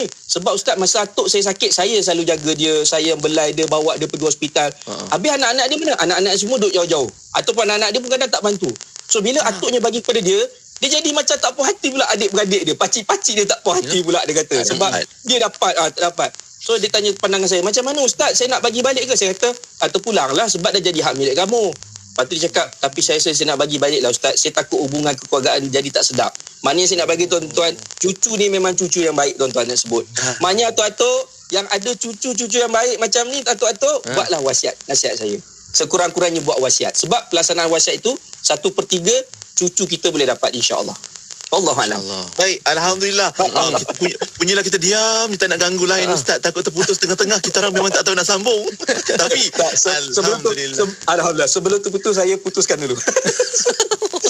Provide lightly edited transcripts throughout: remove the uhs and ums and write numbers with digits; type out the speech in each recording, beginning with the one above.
Sebab Ustaz, masa atuk saya sakit, saya selalu jaga dia, saya belai dia, bawa dia pergi hospital. Habis anak-anak dia mana? Anak-anak semua duduk jauh-jauh. Ataupun anak-anak dia pun kadang tak bantu. So bila atuknya bagi kepada dia, dia jadi macam tak puas hati pula adik-beradik dia. Pakcik-pakcik dia tak puas hati pula, dia kata. Sebab dia dapat, tak dapat. So dia tanya pandangan saya, macam mana Ustaz, saya nak bagi balik ke? Saya kata, atau pulanglah sebab dah jadi hak milik kamu. Lepas tu dia cakap, tapi saya nak bagi balik lah Ustaz. Saya takut hubungan kekeluargaan jadi tak sedap. Maknanya saya nak bagi tuan-tuan, cucu ni memang cucu yang baik tuan-tuan nak sebut. Maknanya atuk-atuk yang ada cucu-cucu yang baik macam ni, atuk-atuk, buatlah wasiat, nasihat saya. Sekurang-kurangnya buat wasiat. Sebab pelaksanaan wasiat itu, 1/3 cucu kita boleh dapat insya-Allah. Allahuakbar. Baik, alhamdulillah. Kita punyalah kita diam, kita nak ganggu lain Ustaz, takut terputus tengah-tengah, kita orang memang tak tahu nak sambung. Tapi alhamdulillah. Alhamdulillah, sebelum tu putus saya putuskan dulu.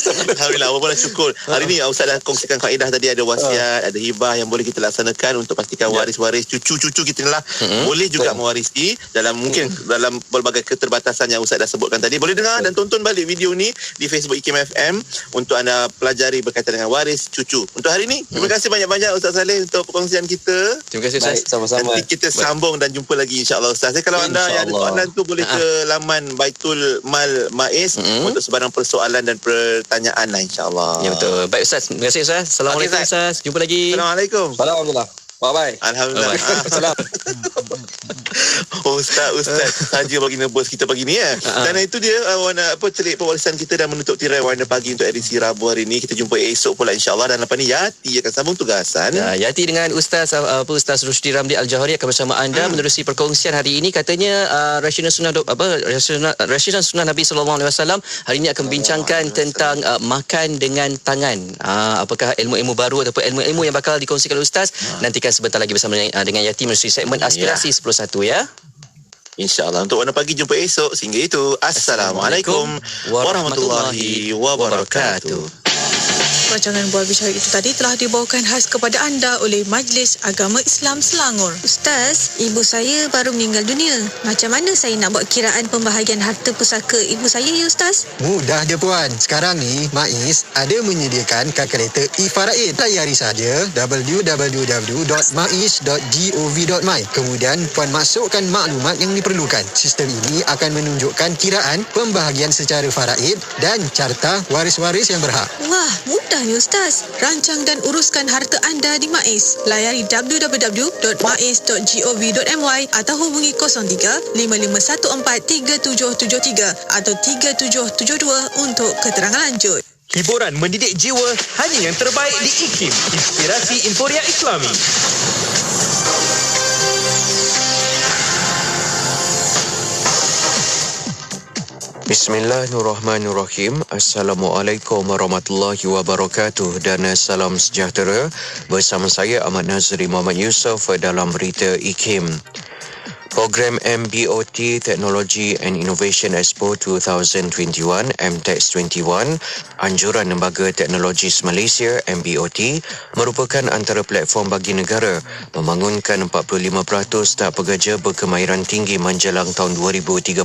Alhamdulillah, walaupun syukur. Hari ni Ustaz dah kongsikan kaedah tadi, ada wasiat, ada hibah yang boleh kita laksanakan untuk pastikan waris-waris cucu-cucu kita lah boleh juga mewarisi dalam mungkin dalam berbagai keterbatasan yang Ustaz dah sebutkan tadi. Boleh dengar dan tonton balik video ni di Facebook IKIM FM untuk anda pelajari berkaitan dengan waris cucu. Untuk hari ni, terima kasih banyak-banyak Ustaz Saleh untuk perkongsian kita. Terima kasih Ustaz. Sama-sama. Nanti kita sambung dan jumpa lagi insya-Allah Ustaz. Kalau anda yang ada soalan tu boleh ke laman Baitul Mal Maiz untuk sebarang persoalan dan pertanyaan lah insya-Allah. Ya betul. Baik Ustaz, terima kasih Ustaz. Assalamualaikum Ustaz. Jumpa lagi. Assalamualaikum. Alhamdulillah. Bye-bye. Alhamdulillah. Salam. Ustaz saja bagi nebus kita pagi ni Dan itu dia warna celik pewarisan kita dan menutup tirai warna pagi untuk edisi Rabu hari ni. Kita jumpa esok pula insya-Allah, dan lepas ni Yati akan sambung tugasan. Yati dengan Ustaz Rusdi Ramli Al-Jauhari akan bersama anda menerusi perkongsian hari ini. Katanya Rasyidun Sunnah Nabi sallallahu alaihi wasallam hari ini akan membincangkan tentang makan dengan tangan. Apakah ilmu-ilmu baru ataupun ilmu-ilmu yang bakal dikongsikan oleh Ustaz? Nantikan sebentar lagi bersama dengan Yati menerusi segmen Aspirasi 10.1 ya. InsyaAllah. Untuk warna pagi jumpa esok. Sehingga itu, Assalamualaikum warahmatullahi wabarakatuh. Rancangan Bual Bicara itu tadi telah dibawakan khas kepada anda oleh Majlis Agama Islam Selangor. Ustaz, ibu saya baru meninggal dunia. Macam mana saya nak buat kiraan pembahagian harta pusaka ibu saya ya Ustaz? Mudah je puan. Sekarang ni MAIS ada menyediakan kalkulator e-Faraid. Layari saja www.mais.gov.my. Kemudian puan masukkan maklumat yang diperlukan. Sistem ini akan menunjukkan kiraan pembahagian secara faraid dan carta waris-waris yang berhak. Wah, mudahnya Ustaz. Rancang dan uruskan harta anda di MAIS. Layari www.mais.gov.my atau hubungi 03 5514 3773 atau 3772 untuk keterangan lanjut. Hiburan mendidik jiwa hanya yang terbaik di IKIM. Inspirasi Inforia Islami. Bismillahirrahmanirrahim. Assalamualaikum warahmatullahi wabarakatuh dan salam sejahtera. Bersama saya Ahmad Nazri Muhammad Yusof dalam berita IKIM. Program MBOT Technology and Innovation Expo 2021 MTEX 21 Anjuran Lembaga Teknologi Malaysia MBOT merupakan antara platform bagi negara membangunkan 45% staf pekerja berkemahiran tinggi menjelang tahun 2030.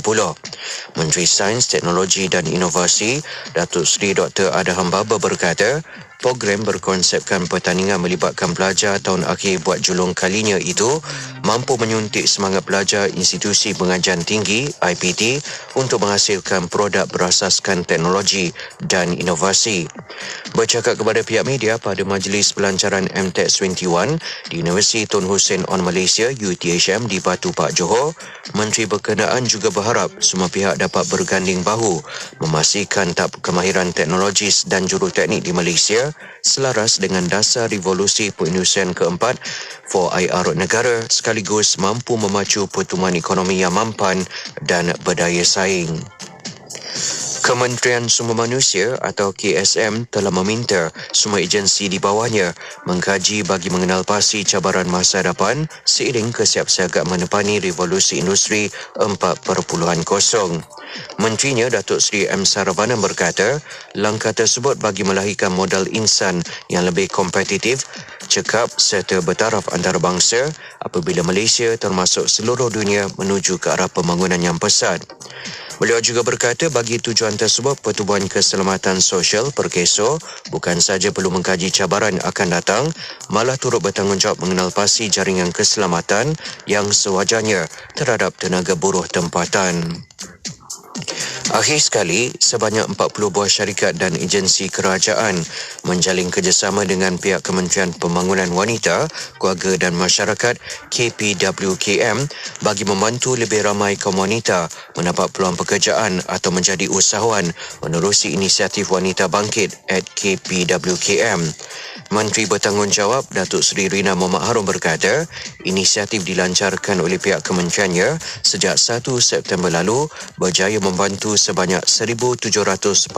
Menteri Sains, Teknologi dan Inovasi Datuk Seri Dr. Adham Baba berkata, program berkonsepkan pertandingan melibatkan pelajar tahun akhir buat julung kalinya itu mampu menyuntik semangat pelajar institusi pengajian tinggi IPT untuk menghasilkan produk berasaskan teknologi dan inovasi. Bercakap kepada pihak media pada majlis pelancaran MTEX 21 di Universiti Tun Hussein On Malaysia UTHM di Batu Pak Johor, Menteri berkenaan juga berharap semua pihak dapat berganding bahu memastikan tahap kemahiran teknologis dan juruteknik di Malaysia selaras dengan dasar revolusi perindustrian keempat 4IR negara sekaligus mampu memacu pertumbuhan ekonomi yang mampan dan berdaya saing. Kementerian Sumber Manusia atau KSM telah meminta semua agensi di bawahnya mengkaji bagi mengenal pasti cabaran masa depan seiring kesiapsiagaan menepani revolusi industri 4.0. Menterinya Datuk Seri M. Saravanan berkata, langkah tersebut bagi melahirkan modal insan yang lebih kompetitif, cekap serta bertaraf antarabangsa apabila Malaysia termasuk seluruh dunia menuju ke arah pembangunan yang pesat. Beliau juga berkata bagi tujuan tersebut, Pertubuhan Keselamatan Sosial Perkeso bukan sahaja perlu mengkaji cabaran akan datang, malah turut bertanggungjawab mengenal pasti jaringan keselamatan yang sewajarnya terhadap tenaga buruh tempatan. Akhir sekali, sebanyak 40 buah syarikat dan agensi kerajaan menjalin kerjasama dengan pihak Kementerian Pembangunan Wanita, Keluarga dan Masyarakat KPWKM bagi membantu lebih ramai kaum wanita mendapat peluang pekerjaan atau menjadi usahawan menerusi inisiatif Wanita Bangkit at KPWKM. Menteri Bertanggungjawab Datuk Seri Rina Mohamed Harun berkata, inisiatif dilancarkan oleh pihak kementeriannya sejak 1 September lalu berjaya membantu sebanyak 1,744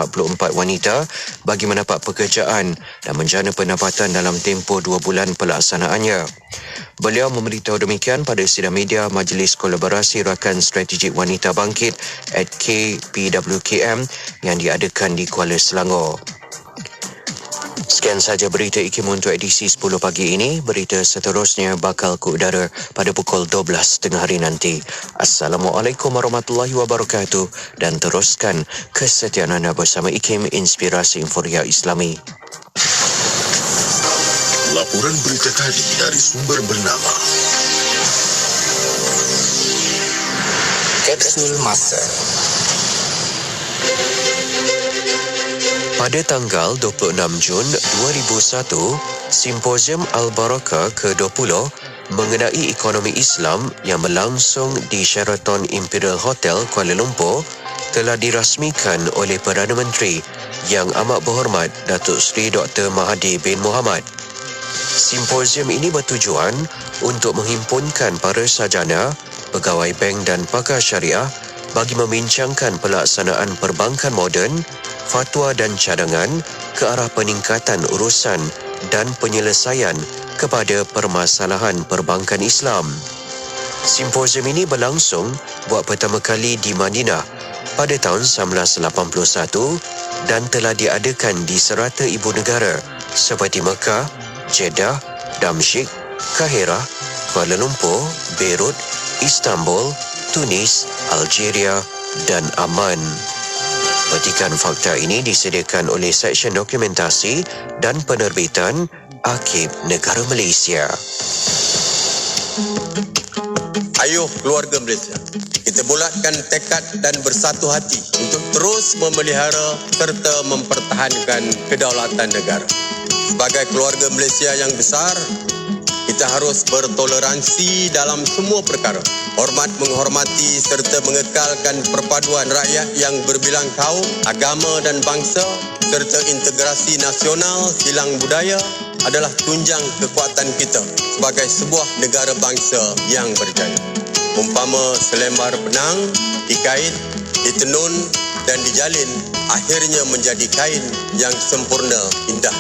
wanita bagi mendapat pekerjaan dan menjana pendapatan dalam tempoh 2 bulan pelaksanaannya. Beliau memberitahu demikian pada sidang media Majlis Kolaborasi Rakan Strategik Wanita Bangkit at KPWKM yang diadakan di Kuala Selangor. Sekian sahaja berita IKIM untuk edisi 10 pagi ini. Berita seterusnya bakal ke udara pada pukul 12 tengah hari nanti. Assalamualaikum warahmatullahi wabarakatuh dan teruskan kesetiaan anda bersama IKIM Inspirasi Inforia Islami. Laporan berita tadi dari sumber bernama Kapsul Masa. Pada tanggal 26 Jun 2001, Simposium Al-Barakah ke-20 mengenai ekonomi Islam yang berlangsung di Sheraton Imperial Hotel Kuala Lumpur telah dirasmikan oleh Perdana Menteri Yang Amat Berhormat Datuk Seri Dr. Mahathir bin Mohamad. Simposium ini bertujuan untuk menghimpunkan para sarjana, pegawai bank dan pakar syariah bagi membincangkan pelaksanaan perbankan moden, fatwa dan cadangan ke arah peningkatan urusan dan penyelesaian kepada permasalahan perbankan Islam. Simposium ini berlangsung buat pertama kali di Madinah pada tahun 1981 dan telah diadakan di serata ibu negara seperti Mekah, Jeddah, Damsyik, Kahirah, Kuala Lumpur, Beirut, Istanbul, Tunis, Algeria dan Amman. Petikan fakta ini disediakan oleh Seksyen Dokumentasi dan Penerbitan Arkib Negara Malaysia. Ayuh keluarga Malaysia, kita bulatkan tekad dan bersatu hati untuk terus memelihara serta mempertahankan kedaulatan negara. Sebagai keluarga Malaysia yang besar, kita harus bertoleransi dalam semua perkara. Hormat menghormati serta mengekalkan perpaduan rakyat yang berbilang kaum, agama dan bangsa serta integrasi nasional silang budaya adalah tunjang kekuatan kita sebagai sebuah negara bangsa yang berjaya. Umpama selembar benang dikait, ditenun dan dijalin, akhirnya menjadi kain yang sempurna indah.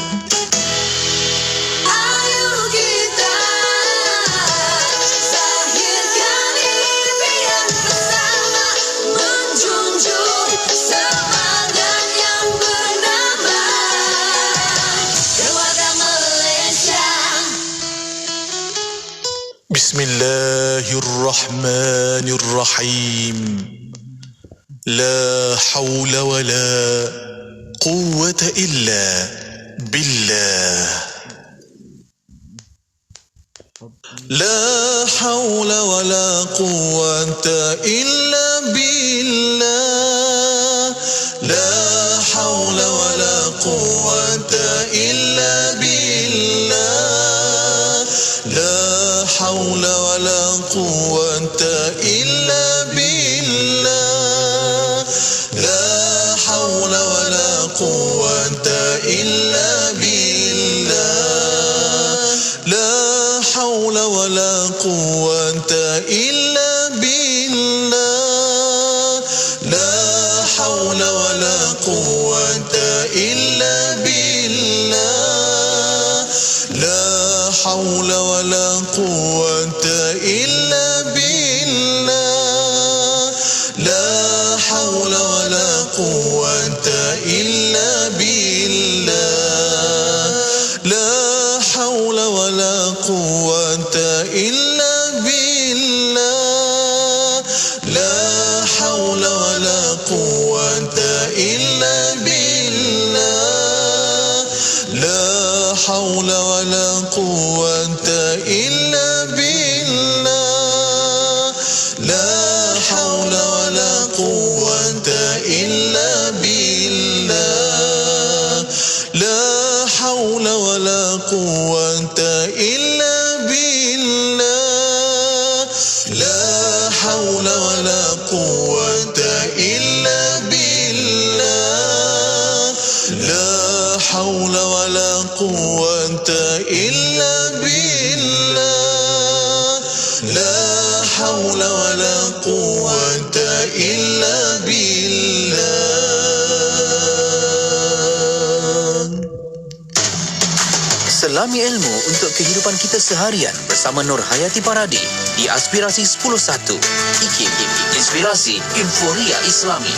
Bismillahirrahmanirrahim. La hawla wa la quwwata illa billah. La hawla wa la quwwata illa billah. La hawla wa la quwwata illa billah. La hawla wa la quwwata illa billah. La hawla wa la quwwata illa billah. La hawla wa la quwwata illa billah. La hawla wa la quwwata illa billah. La hawla wa la quwwata illa billah. La hawla wa la quwwata illa billah. La hawla wa la quwwata illa billah. La hawla wa la billah, la hawla wa la quwwata illa billah, la hawla wa la quwwata illa billah, la hawla wa la quwwata illa billah. Selami ilmu untuk kehidupan kita seharian bersama Nur Hayati Paradi di Aspirasi 101. IKIM, Inspirasi Inforia Islami.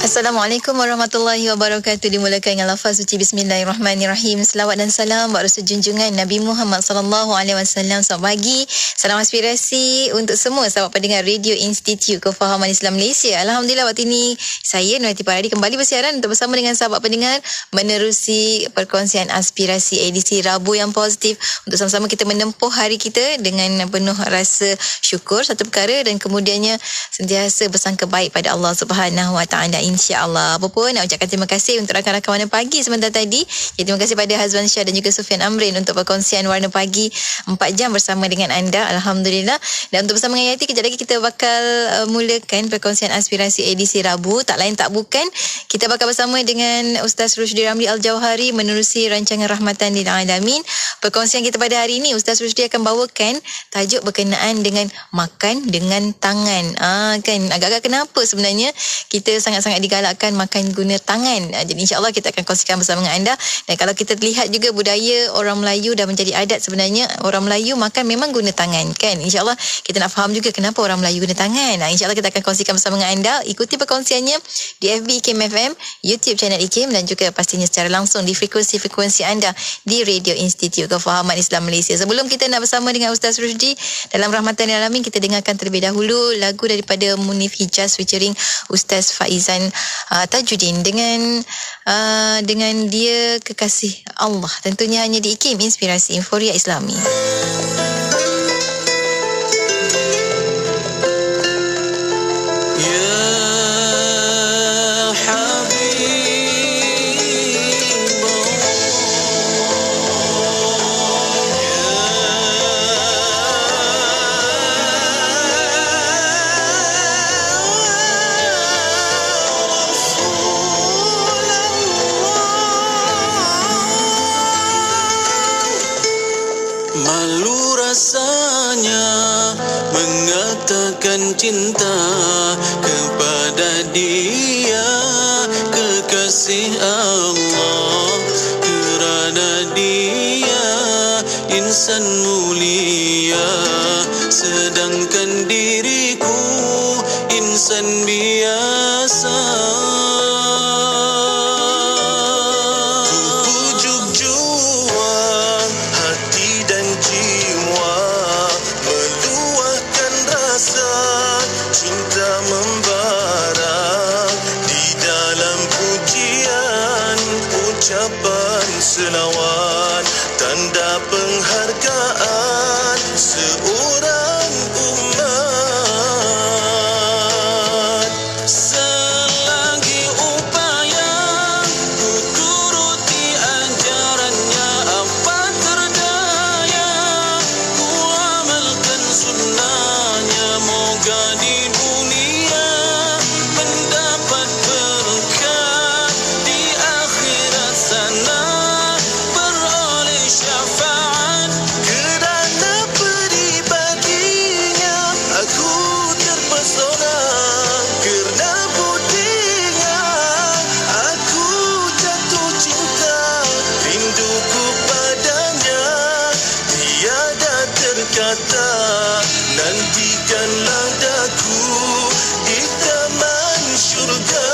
Assalamualaikum warahmatullahi wabarakatuh. Dimulakan dengan lafaz suci bismillahirrahmanirrahim. Selawat dan salam buat Rasul junjungan Nabi Muhammad sallallahu alaihi wasallam. Selamat pagi. Salam aspirasi untuk semua sahabat pendengar Radio Institut Kefahaman Islam Malaysia. Alhamdulillah waktu ini saya Nur Hayati Paradi kembali bersiaran untuk bersama dengan sahabat pendengar menerusi perkongsian aspirasi edisi Rabu yang positif untuk sama-sama kita menempuh hari kita dengan penuh rasa syukur satu perkara dan kemudiannya sentiasa bersangka baik pada Allah Subhanahu wa taala. InsyaAllah. Apa pun nak ucapkan terima kasih untuk rakan-rakan Warna Pagi sebentar tadi. Jadi, terima kasih pada Hazwan Syah dan juga Sufian Amrin untuk perkongsian Warna Pagi 4 jam bersama dengan anda. Alhamdulillah. Dan untuk bersama dengan Yati, kejap lagi kita bakal mulakan perkongsian aspirasi edisi Rabu. Tak lain tak bukan, kita bakal bersama dengan Ustaz Rushdie Ramli Al-Jauhari menerusi rancangan Rahmatan lil Alamin. Perkongsian kita pada hari ini, Ustaz Rushdie akan bawakan tajuk berkenaan dengan makan dengan tangan. Kan agak-agak kenapa sebenarnya kita sangat-sangat digalakkan makan guna tangan. Jadi insya-Allah kita akan kongsikan bersama dengan anda. Dan kalau kita lihat juga budaya orang Melayu dah menjadi adat sebenarnya, orang Melayu makan memang guna tangan kan. InsyaAllah kita nak faham juga kenapa orang Melayu guna tangan. InsyaAllah kita akan kongsikan bersama dengan anda. Ikuti perkongsiannya di FB IKIM FM, YouTube channel IKIM dan juga pastinya secara langsung di frekuensi anda di Radio Institut Kefahaman Islam Malaysia. Sebelum kita nak bersama dengan Ustaz Rushdie dalam Rahmatan lil Alamin, kita dengarkan terlebih dahulu lagu daripada Munif Hijaz featuring Ustaz Faizan Tajuddin dengan dia kekasih Allah, tentunya hanya di IKIM Inspirasi Inforia Islami. Mengatakan cinta kepada dia, kekasih Allah, kerana dia insan mulia, sedangkan diriku insan biasa. Selawat, tanda penghargaan seorang umat. Selagi upaya ku turuti ajarannya, apa terdaya ku amalkan sunnahnya. Moga di dunia mendapat berkat, di akhirat sana kata, nantikanlah daku di taman syurga.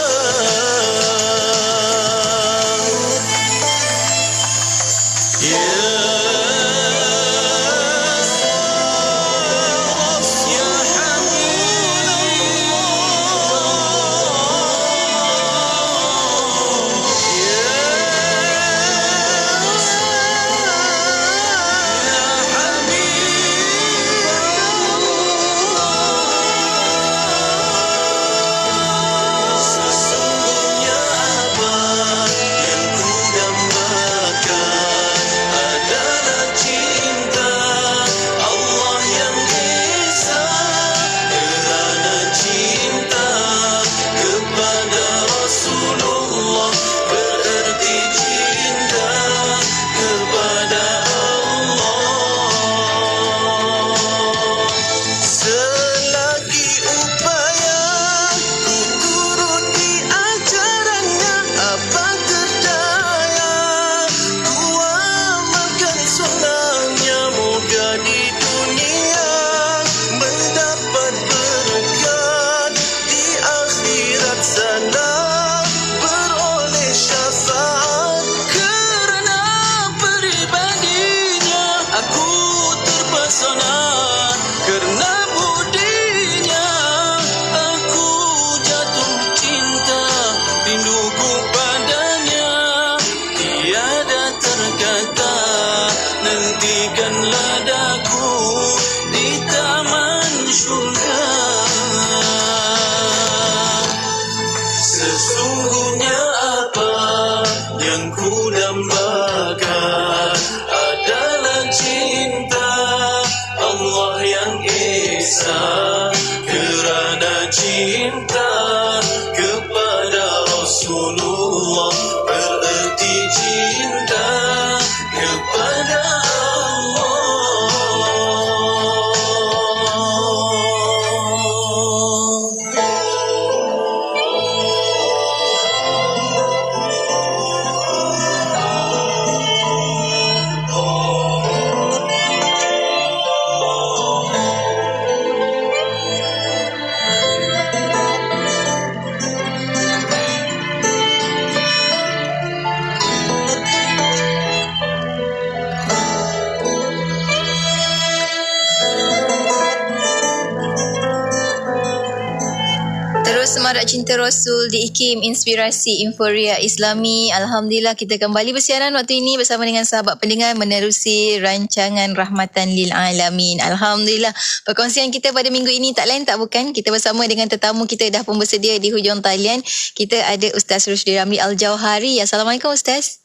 Semarak Cinta Rasul di IKIM Inspirasi Inforia Islami. Alhamdulillah kita kembali bersiaran waktu ini bersama dengan sahabat pendengar menerusi rancangan Rahmatan Lil Alamin. Alhamdulillah perkongsian kita pada minggu ini tak lain tak bukan, kita bersama dengan tetamu kita dah pun bersedia di hujung talian. Kita ada Ustaz Rushdie Ramli Al-Jauhari. Assalamualaikum Ustaz.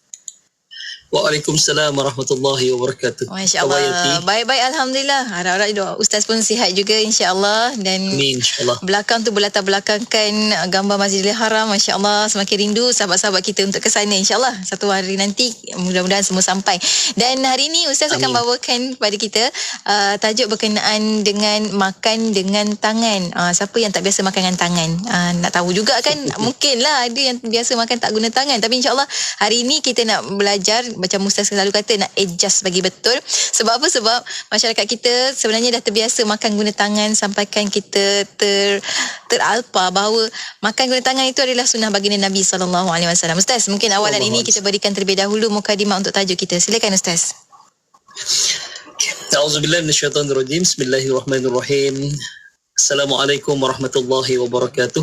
Waalaikumsalam warahmatullahi wabarakatuh. Masya-Allah. Baik-baik alhamdulillah. Harap-harap doa Ustaz pun sihat juga insya-Allah dan amin insya-Allah. Belakang tu berlatar belakangkan gambar Masjidil Haram, masya-Allah, semakin rindu sahabat-sahabat kita untuk ke sana insya-Allah. Satu hari nanti mudah-mudahan semua sampai. Dan hari ini Ustaz akan bawakan kepada kita tajuk berkenaan dengan makan dengan tangan. Siapa yang tak biasa makan dengan tangan? Nak tahu juga kan? Mungkinlah ada yang biasa makan tak guna tangan, tapi insya-Allah hari ini kita nak belajar macam Ustaz selalu kata, nak adjust bagi betul. Sebab apa? Sebab masyarakat kita sebenarnya dah terbiasa makan guna tangan sampaikan kita teralpa bahawa makan guna tangan itu adalah sunnah baginda Nabi SAW. Ustaz, mungkin awalan ini kita berikan terlebih dahulu mukadimah untuk tajuk kita. Silakan Ustaz. A'udzubillahi minasyaitonirrajim. Bismillahirrahmanirrahim. Assalamualaikum warahmatullahi wabarakatuh.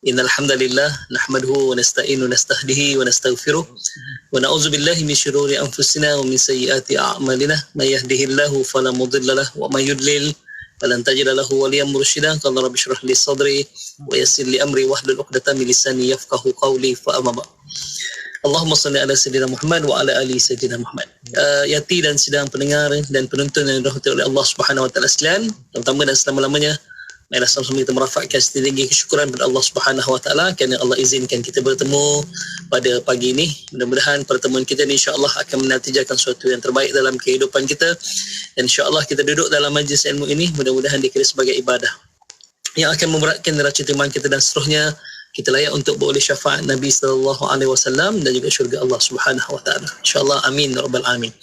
Innal hamdalillah nahmaduhu wa nasta'inu nastahdihi wa nastaghfiruh wa na'udzu billahi min shururi anfusina wa min sayyiati a'malina may yahdihillahu fala mudilla lahu wa may yudlil falan tajida lahu waliyan mursyida. Qala rabbi shrah li sadri wa yassir li amri wahlul 'uqdatam min lisani yafqahu qawli. Fa amma ba'd. Allahumma salli ala sayyidina Muhammad wa ala ali sayyidina Muhammad. Yati dan sidang pendengar dan penonton yang dirahmati oleh Allah Subhanahu wa taala sekalian, pertama dan selama-lamanya marilah sama-sama kita merafakkan setinggi kesyukuran kepada Allah Subhanahu wa taala kerana Allah izinkan kita bertemu pada pagi ini. Mudah-mudahan pertemuan kita ni insya-Allah akan menatijakan sesuatu yang terbaik dalam kehidupan kita, dan insya-Allah kita duduk dalam majlis ilmu ini mudah-mudahan dikira sebagai ibadah yang akan memberatkan neraca timbangan kita, dan seterusnya kita layak untuk beroleh syafaat Nabi sallallahu alaihi wasallam dan juga syurga Allah Subhanahu wa taala. Insya-Allah amin ya rabbal alamin.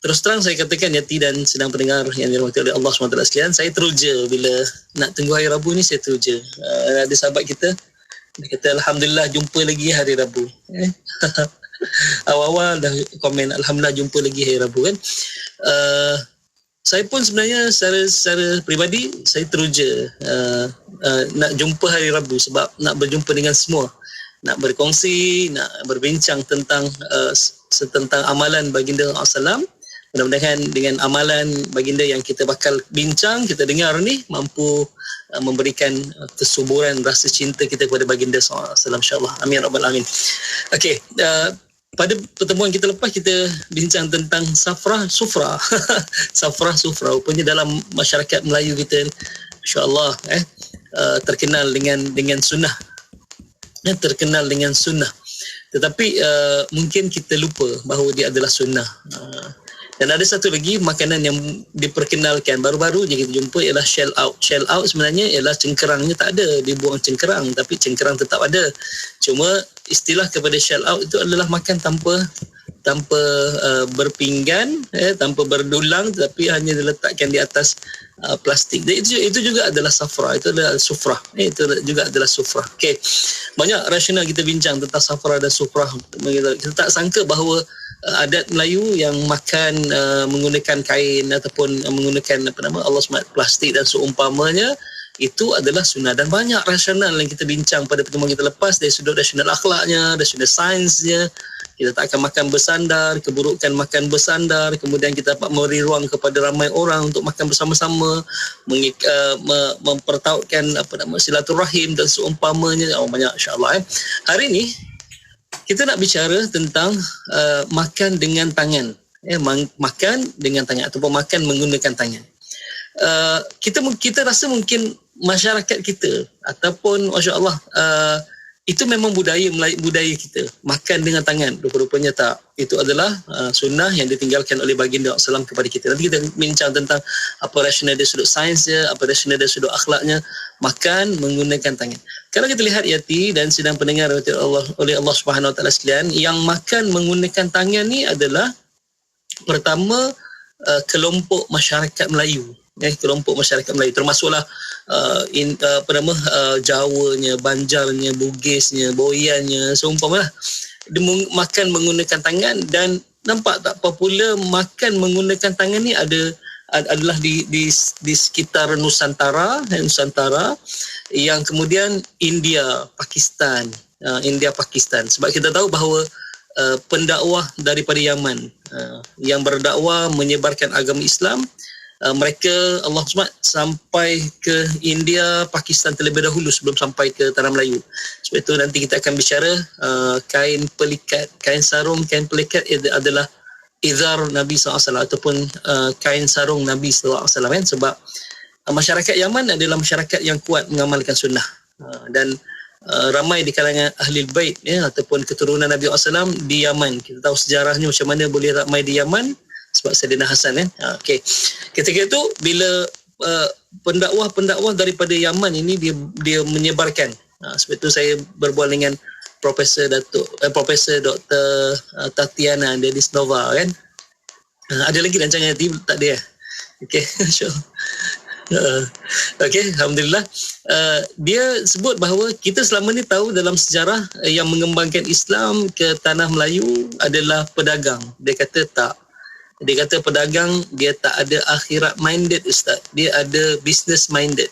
Terus terang saya katakan Yati dan sedang pendengar yang dirahmati oleh Allah SWT sekalian, saya teruja bila nak tunggu hari Rabu ni, saya teruja. Ada sahabat kita, dia kata Alhamdulillah jumpa lagi hari Rabu. Awal-awal dah komen Alhamdulillah jumpa lagi hari Rabu kan. Saya pun sebenarnya secara peribadi saya teruja nak jumpa hari Rabu sebab nak berjumpa dengan semua, nak berkongsi, nak berbincang tentang amalan baginda SAW. Mudah-mudahan dengan amalan baginda yang kita bakal bincang, kita dengar ni mampu memberikan kesuburan rasa cinta kita kepada baginda SAW, insya-Allah. Amin rabbal alamin. Okey, pada pertemuan kita lepas kita bincang tentang safrah sufra. Safrah sufra rupanya dalam masyarakat Melayu kita insya-Allah terkenal dengan sunnah. Terkenal dengan sunnah. Tetapi mungkin kita lupa bahawa dia adalah sunnah. Dan ada satu lagi makanan yang diperkenalkan baru-baru je kita jumpa ialah shell out. Shell out sebenarnya ialah cengkerangnya tak ada, dibuang cengkerang, tapi cengkerang tetap ada. Cuma istilah kepada shell out itu adalah makan tanpa berpinggan, tanpa berdulang, tapi hanya diletakkan di atas plastik. Dan itu juga adalah safra, itu adalah sufrah. Itu juga adalah sufrah. Okey. Banyak rasional kita bincang tentang safra dan sufrah. Kita tak sangka bahawa adat Melayu yang makan menggunakan kain ataupun menggunakan Allah SWT plastik dan seumpamanya itu adalah sunnah. Dan banyak rasional yang kita bincang pada pertemuan kita lepas, dari sudut rasional akhlaknya, dari sudut sainsnya. Kita tak akan makan bersandar, keburukan makan bersandar, kemudian kita dapat memberi ruang kepada ramai orang untuk makan bersama-sama, mempertautkan silaturahim dan seumpamanya. Banyak insya-Allah. Hari ini kita nak bicara tentang makan dengan tangan. Makan dengan tangan ataupun makan menggunakan tangan. Kita rasa mungkin masyarakat kita ataupun masya-Allah itu memang budaya kita, makan dengan tangan. Rupa-rupanya tak. Itu adalah sunnah yang ditinggalkan oleh baginda SAW kepada kita. Nanti kita bincang tentang apa rasional dari sudut sainsnya, apa rasional dari sudut akhlaknya, makan menggunakan tangan. Kalau kita lihat Yati dan sedang pendengar oleh Allah Subhanahu Wa Taala sekalian, yang makan menggunakan tangan ni adalah pertama kelompok masyarakat Melayu. Kelompok masyarakat Melayu termasuklah Jawanya, Banjarnya, Bugisnya, Boyannya, seumpamalah. Dia makan menggunakan tangan, dan nampak tak popular makan menggunakan tangan ni adalah di sekitar Nusantara yang kemudian India, Pakistan. Sebab kita tahu bahawa pendakwah daripada Yaman yang berdakwah menyebarkan agama Islam, mereka Allah SWT sampai ke India, Pakistan terlebih dahulu sebelum sampai ke Tanah Melayu. Sebab itu nanti kita akan bicara kain pelikat, kain sarung, kain pelikat adalah izar Nabi SAW ataupun kain sarung Nabi SAW kan? Sebab masyarakat Yaman adalah masyarakat yang kuat mengamalkan sunnah dan ramai di kalangan ahli bait ataupun keturunan Nabi SAW di Yaman. Kita tahu sejarahnya macam mana boleh ramai di Yaman sebab Sayyidina Hasan kan. Okey. Ketika itu bila pendakwah daripada Yaman ini dia menyebarkan. Sebab itu saya berbual dengan Profesor Dr. Tatiana Denisnova kan. Ada lagi rancangan nanti tak ada ya. Okey, insya-Allah. Okey, alhamdulillah. Dia sebut bahawa kita selama ni tahu dalam sejarah yang mengembangkan Islam ke tanah Melayu adalah pedagang. Dia kata tak. Dia kata pedagang dia tak ada akhirat minded ustaz. Dia ada business minded.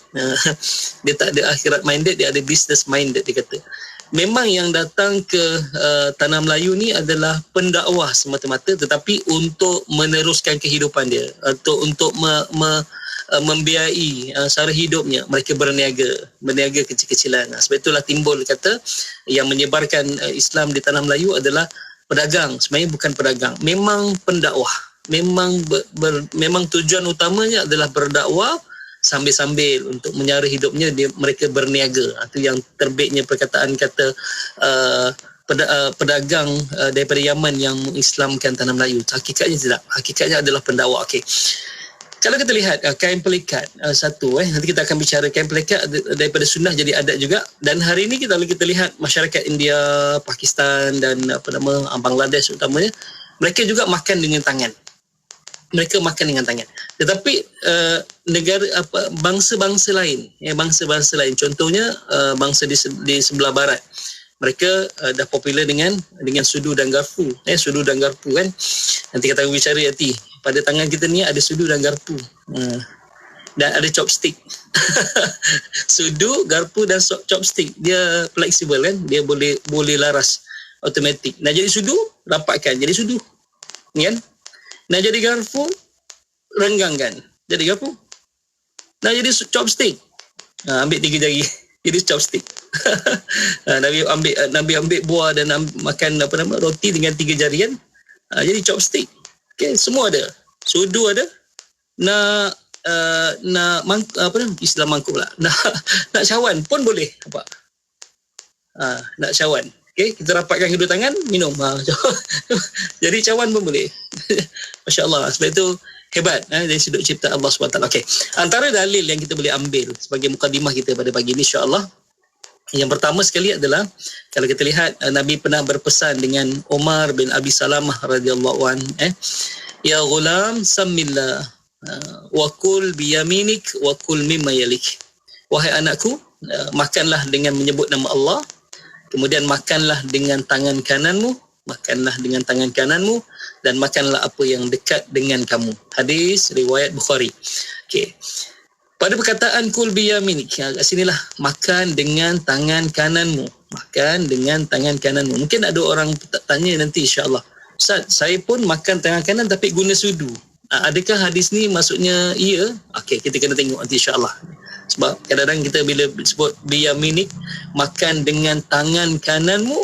Dia tak ada akhirat minded, dia ada business minded dia kata. Memang yang datang ke tanah Melayu ni adalah pendakwah semata-mata tetapi untuk meneruskan kehidupan dia atau untuk membiayai sara hidupnya. Mereka berniaga kecil-kecilan. Sebab itulah timbul kata yang menyebarkan Islam di tanah Melayu adalah pedagang. Sebenarnya bukan pedagang, memang pendakwah. Memang tujuan utamanya adalah berdakwah sambil-sambil untuk menyara hidupnya mereka berniaga. Itu yang terbitnya perkataan kata pedagang daripada Yaman yang mengislamkan tanah Melayu. Hakikatnya tidak. Hakikatnya adalah pendakwah. Okey. Kalau kita lihat kain pelikat satu nanti kita akan bicara kain pelikat daripada sunnah jadi adat juga. Dan hari ini kita lihat masyarakat India, Pakistan dan Bangladesh utamanya, mereka juga makan dengan tangan. Tetapi bangsa-bangsa lain, contohnya bangsa di sebelah barat, mereka dah popular dengan sudu dan garpu. Sudu dan garpu kan. Nanti kita akan bicara nanti. Pada tangan kita ni ada sudu dan garpu. Dan ada chopstick. Sudu, garpu dan chopstick. Dia fleksibel kan. Dia boleh laras automatik. Nak jadi sudu, rapatkan jadi sudu. Ni kan? Nak jadi garpu, renggangkan. Jadi garpu. Nak jadi chopstick. Ambil 3 jari. Jadi chopstick. Nabi ambil buah dan makan roti dengan 3 jari kan. Jadi chopstick. Okay, semua ada. Sudu ada. Nak Islam mangkuk pula. Nak cawan pun boleh. Nampak? Nak cawan. Okay, kita rapatkan kedua tangan, minum. Jadi cawan pun boleh. Masya Allah. Sebab itu hebat dari sudut cipta Allah SWT. Okay. Antara dalil yang kita boleh ambil sebagai mukadimah kita pada pagi ini insya-Allah, yang pertama sekali adalah kalau kita lihat Nabi pernah berpesan dengan Umar bin Abi Salamah radhiyallahu an, ya ghulam samillah wa kul bi yaminik wa kul mimma yalik. Wahai anakku, makanlah dengan menyebut nama Allah, kemudian makanlah dengan tangan kananmu, dan makanlah apa yang dekat dengan kamu. Hadis riwayat Bukhari. Okey. Pada perkataan kul bi yaminik, kat sinilah makan dengan tangan kananmu. Mungkin ada orang tanya nanti insya-Allah, Ustaz, saya pun makan tangan kanan tapi guna sudu. Adakah hadis ni maksudnya iya? Okey, kita kena tengok nanti insya-Allah. Sebab kadang-kadang kita bila sebut biyaminik, makan dengan tangan kananmu,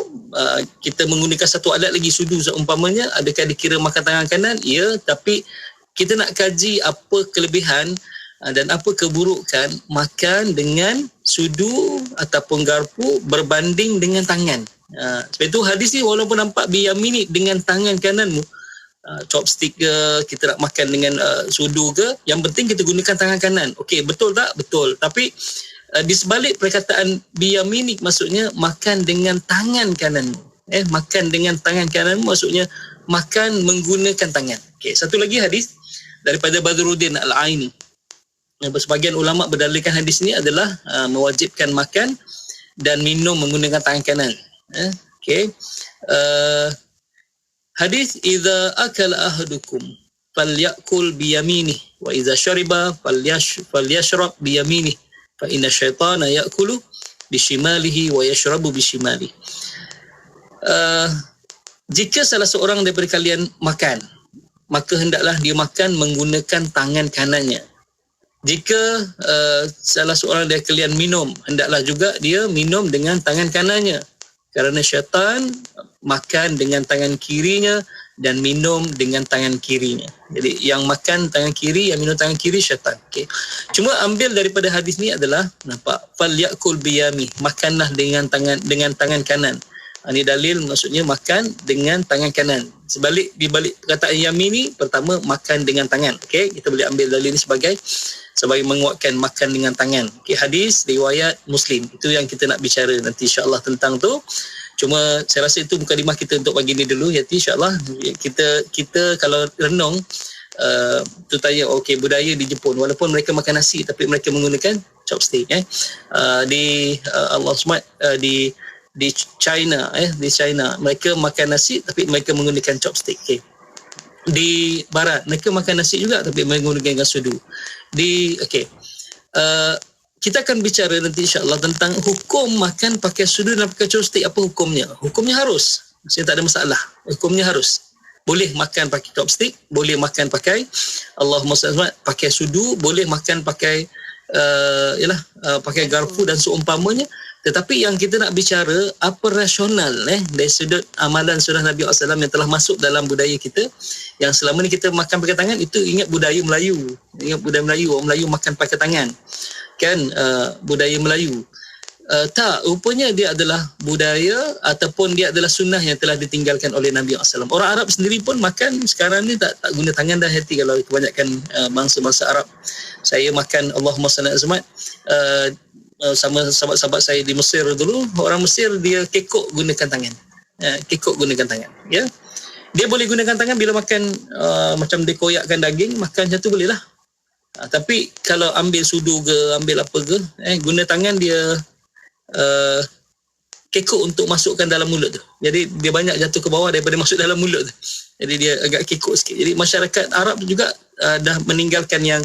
kita menggunakan satu alat lagi, sudu seumpamanya, adakah dikira makan tangan kanan? Ya, tapi kita nak kaji apa kelebihan dan apa keburukan makan dengan sudu ataupun garpu berbanding dengan tangan. Sebab itu hadis ni walaupun nampak biyaminik dengan tangan kananmu, chopstick ke, kita nak makan dengan sudu ke, yang penting kita gunakan tangan kanan. Okey, betul tak? Betul. Tapi di sebalik perkataan biyaminik maksudnya makan dengan tangan kananmu. Makan dengan tangan kananmu maksudnya makan menggunakan tangan. Okey, satu lagi hadis daripada Badruddin Al-Aini. Sebagian ulama berdalilkan hadis ini adalah mewajibkan makan dan minum menggunakan tangan kanan. Okey. Hadis idza akala ahadukum falyakul biyaminih wa idza syariba falyashrab biyaminih fa inna syaitana ya'kulu bishimalihi wa yashrabu bishimalihi. Jika salah seorang daripada kalian makan, maka hendaklah dia makan menggunakan tangan kanannya. Jika salah seorang dari kalian minum, hendaklah juga dia minum dengan tangan kanannya. Kerana syaitan makan dengan tangan kirinya dan minum dengan tangan kirinya. Jadi yang makan tangan kiri, yang minum tangan kiri syaitan. Okay. Cuma ambil daripada hadis ni adalah nampak fal yakul biyami, makanlah dengan tangan kanan. Ini dalil maksudnya makan dengan tangan kanan. Di balik perkataan yami ni, pertama makan dengan tangan. Okey, kita boleh ambil dalil ni sebagai menguatkan makan dengan tangan. Okey, hadis riwayat Muslim. Itu yang kita nak bicara nanti insya-Allah tentang tu. Cuma saya rasa itu mukadimah kita untuk pagi ni dulu. Nanti insya-Allah kita kalau renung tu tanya okey, budaya di Jepun walaupun mereka makan nasi tapi mereka menggunakan chopstick Allah SWT di China mereka makan nasi tapi mereka menggunakan chopstick. Okay. Di barat mereka makan nasi juga tapi mereka menggunakan sudu. Kita akan bicara nanti insya-Allah tentang hukum makan pakai sudu dan pakai chopstick. Apa hukumnya? Hukumnya harus. Maksudnya tak ada masalah. Hukumnya harus. Boleh makan pakai chopstick, boleh makan pakai Allahumma salli pakai sudu, boleh makan pakai pakai garpu dan seumpamanya. Tetapi yang kita nak bicara apa rasional dari sudut amalan sunnah Nabi SAW yang telah masuk dalam budaya kita, yang selama ni kita makan pakai tangan. Itu ingat budaya Melayu. Orang Melayu makan pakai tangan kan, budaya Melayu. Tak, rupanya dia adalah budaya ataupun dia adalah sunnah yang telah ditinggalkan oleh Nabi SAW. Orang Arab sendiri pun makan sekarang ni tak guna tangan dah. Hati kalau kebanyakan bangsa-bangsa Arab. Saya makan Allahumma salli alaihi wasallam sama sahabat-sahabat saya di Mesir dulu. Orang Mesir dia kekok gunakan tangan. Ya. Dia boleh gunakan tangan bila makan macam dia koyakkan daging, makan macam tu boleh lah. Tapi kalau ambil sudu ke, ambil apa ke, guna tangan dia kekok untuk masukkan dalam mulut tu. Jadi dia banyak jatuh ke bawah daripada masuk dalam mulut tu. Jadi dia agak kekok sikit. Jadi masyarakat Arab juga dah meninggalkan yang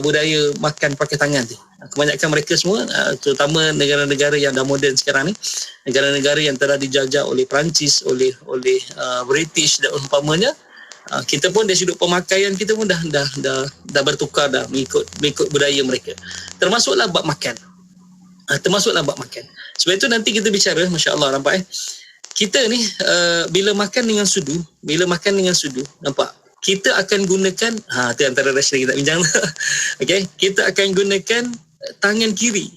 budaya makan pakai tangan tu. Kebanyakan mereka semua, terutama negara-negara yang dah moden sekarang ni, negara-negara yang telah dijajah oleh Perancis, oleh British dan umpamanya, kita pun dari sudut pemakaian kita pun dah bertukar dah mengikut budaya mereka. Termasuklah bab makan. Sebab itu nanti kita bicara, masya-Allah, nampak kita ni bila makan dengan sudu, nampak kita akan gunakan tu antara rasional kita bincang. Okey, kita akan gunakan tangan kiri.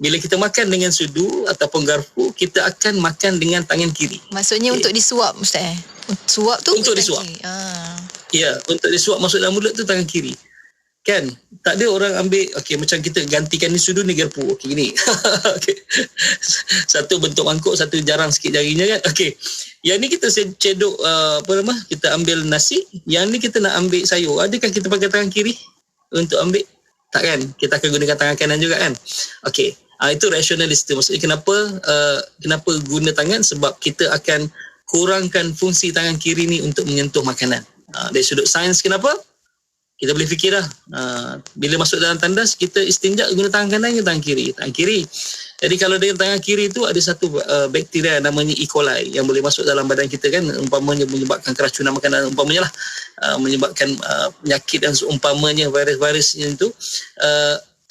Bila kita makan dengan sudu ataupun garpu, kita akan makan dengan tangan kiri. Maksudnya untuk disuap ustaz. Suap tu untuk disuap. Ya, untuk disuap masuk dalam mulut tu tangan kiri. Kan? Tak ada orang ambil macam kita gantikan ni sudu ni garpu. Okey gini. Okey. Satu bentuk mangkuk, satu jarang sikit jarinya kan. Okey. Yang ni kita cedok kita ambil nasi, yang ni kita nak ambil sayur. Adakah kita pakai tangan kiri untuk ambil? Tak kan? Kita akan gunakan tangan kanan juga kan? Okey. Itu rasionalis tu. Maksudnya kenapa guna tangan? Sebab kita akan kurangkan fungsi tangan kiri ni untuk menyentuh makanan. Dari sudut sains kenapa? Kita boleh fikir dah. Bila masuk dalam tandas, kita istinja guna tangan kanan ke tangan kiri? Tangan kiri. Jadi kalau dengan tangan kiri tu ada satu bakteria namanya E. coli yang boleh masuk dalam badan kita kan, umpamanya menyebabkan keracunan makanan, umpamanya lah, menyebabkan penyakit dan seumpamanya, virus-virus itu.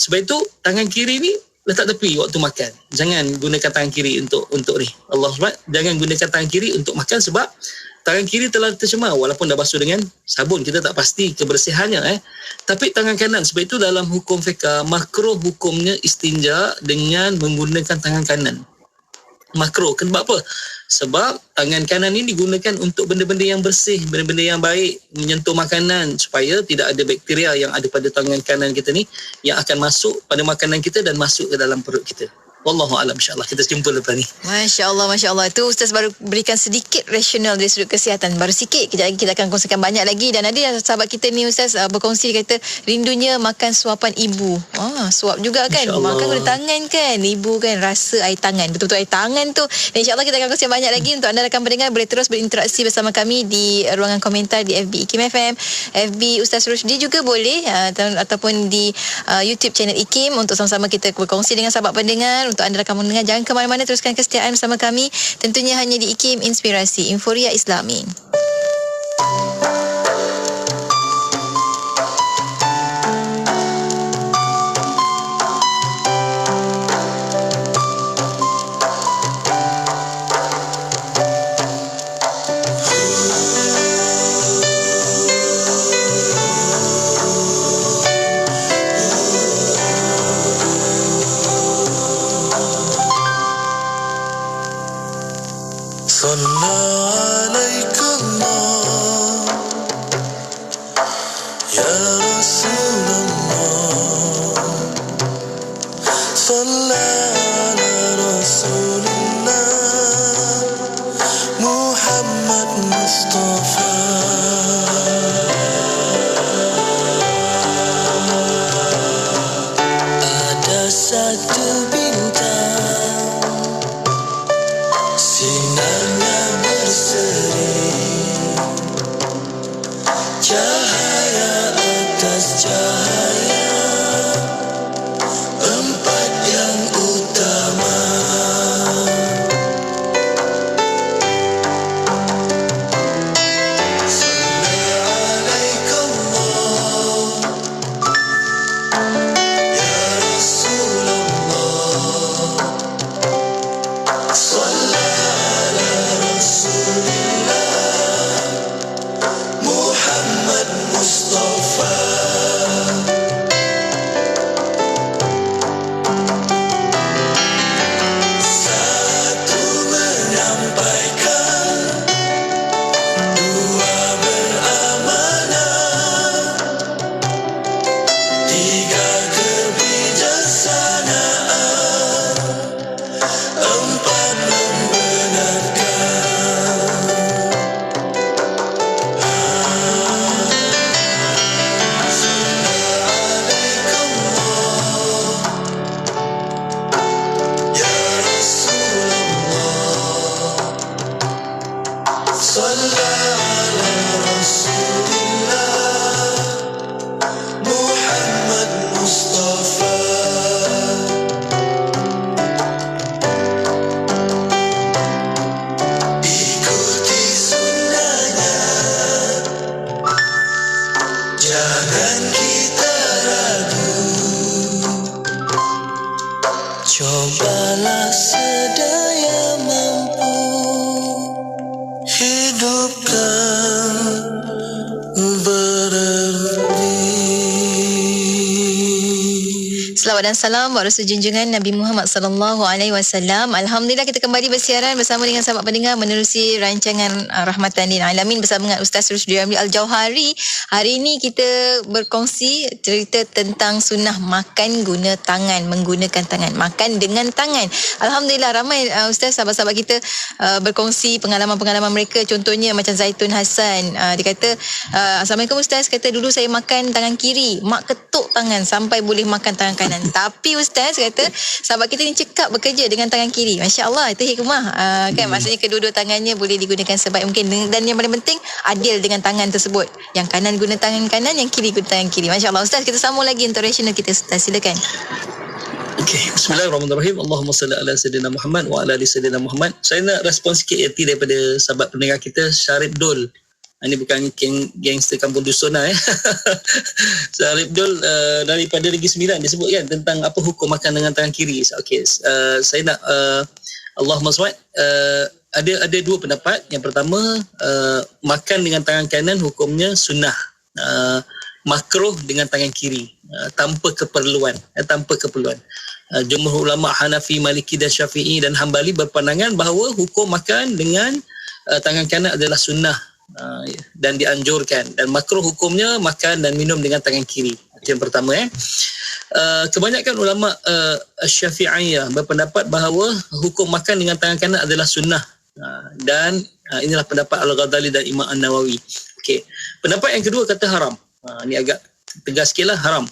Sebab itu tangan kiri ni letak tepi waktu makan. Jangan gunakan tangan kiri untuk ni. Allah SWT, jangan gunakan tangan kiri untuk makan sebab tangan kiri telah tercemar walaupun dah basuh dengan sabun. Kita tak pasti kebersihannya. Tapi tangan kanan, sebab itu dalam hukum fiqh makruh hukumnya istinja dengan menggunakan tangan kanan. Makruh. Kenapa apa? Sebab tangan kanan ini digunakan untuk benda-benda yang bersih, benda-benda yang baik, menyentuh makanan supaya tidak ada bakteria yang ada pada tangan kanan kita ni yang akan masuk pada makanan kita dan masuk ke dalam perut kita. Wallahu a'lam, insya-Allah kita jumpa lepas ni. Masya-Allah, masya-Allah. Itu Ustaz baru berikan sedikit rasional dari sudut kesihatan. Baru sikit, kejap lagi kita akan kongsikan banyak lagi. Dan ada sahabat kita ni Ustaz berkongsi, dia kata rindunya makan suapan ibu. Suap juga kan. Makan guna tangan kan. Ibu kan rasa air tangan. Betul-betul air tangan tu. Dan insya-Allah kita akan kongsikan banyak lagi. Untuk anda rakan pendengar boleh terus berinteraksi bersama kami di ruangan komentar di FB IKIM FM, FB Ustaz Rusdi juga boleh, ataupun di YouTube channel IKIM, untuk sama-sama kita berkongsi dengan sahabat pendengar. Untuk anda rakan pendengar, jangan ke mana-mana, teruskan kesetiaan bersama kami, tentunya hanya di IKIM Inspirasi Inforia Islami. Selawat dan salam buat Rasul junjungan Nabi Muhammad sallallahu alaihi wasallam. Alhamdulillah kita kembali bersiaran bersama dengan sahabat pendengar menerusi rancangan Rahmatan lil Alamin bersama dengan Ustaz Rusdi Ramli Al-Jauhari. Hari ini kita berkongsi cerita tentang sunnah makan guna tangan, menggunakan tangan, makan dengan tangan. Alhamdulillah ramai Ustaz sahabat-sahabat kita berkongsi pengalaman-pengalaman mereka. Contohnya macam Zaitun Hassan, dia kata Assalamualaikum Ustaz, kata dulu saya makan tangan kiri, mak ketuk tangan sampai boleh makan tangan kanan. Tapi Ustaz kata sahabat kita ni cekap bekerja dengan tangan kiri. Masya-Allah, itu hikmah. Kan maksudnya kedua-dua tangannya boleh digunakan sebaik mungkin, dan yang paling penting adil dengan tangan tersebut. Yang kanan guna tangan kanan, yang kiri guna tangan kiri. Masya-Allah Ustaz, kita sambung lagi untuk rasional kita Ustaz, silakan. Okey, bismillahirrahmanirrahim. Allahumma salli ala sayyidina Muhammad wa ala ali sayyidina Muhammad. Saya nak respon sikit erti daripada sahabat pendengar kita Syarif Dul. Ini bukan gangster kampung dusun lah Syarif Dul daripada Negeri Sembilan, dia sebut kan tentang apa hukum makan dengan tangan kiri. Okey, saya nak Allahumma salli ada dua pendapat. Yang pertama, makan dengan tangan kanan hukumnya sunnah, makruh dengan tangan kiri, tanpa keperluan. Jumhur ulama Hanafi, Maliki dan Syafi'i dan Hambali berpandangan bahawa hukum makan dengan tangan kanan adalah sunnah dan dianjurkan, dan makruh hukumnya makan dan minum dengan tangan kiri. Itu yang pertama. kebanyakan ulama Syafi'iyah berpendapat bahawa hukum makan dengan tangan kanan adalah sunnah. Dan inilah pendapat Al-Ghazali dan Imam An-Nawawi. Okey. Pendapat yang kedua kata haram. Ini agak tegas sikitlah, haram.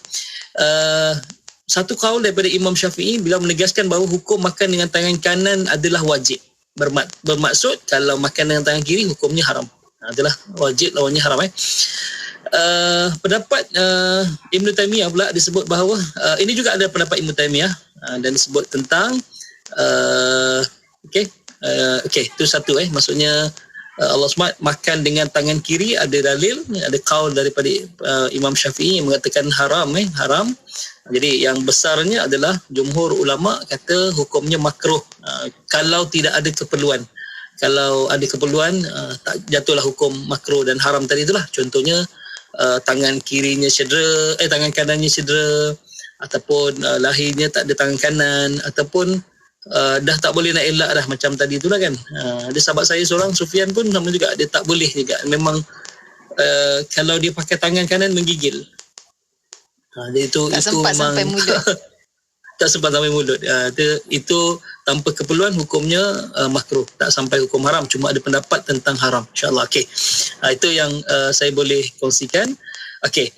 Satu kaul daripada Imam Syafi'i bila menegaskan bahawa hukum makan dengan tangan kanan adalah wajib. Bermaksud kalau makan dengan tangan kiri hukumnya haram. Adalah wajib, lawannya haram. Pendapat Ibn Taymiyah pula disebut bahawa ini juga ada pendapat Ibn Taymiyah dan disebut tentang itu satu maksudnya Allah SWT makan dengan tangan kiri, ada dalil, ada kaul daripada Imam Syafi'i yang mengatakan haram. Jadi yang besarnya adalah jumhur ulama kata hukumnya makruh kalau tidak ada keperluan. Kalau ada keperluan tak jatuhlah hukum makruh dan haram tadi itulah. Contohnya tangan kirinya cedera, tangan kanannya cedera, ataupun lahirnya tak ada tangan kanan, ataupun dah tak boleh nak elak dah macam tadi itulah kan. Ada sahabat saya seorang, Sufian pun sama juga, dia tak boleh juga. Memang kalau dia pakai tangan kanan menggigil. Tak sempat memang sampai mulut. Tak sempat sampai mulut. Itu tanpa keperluan hukumnya makruh, tak sampai hukum haram, cuma ada pendapat tentang haram. InsyaAllah. Okey. Itu yang saya boleh kongsikan. Okey.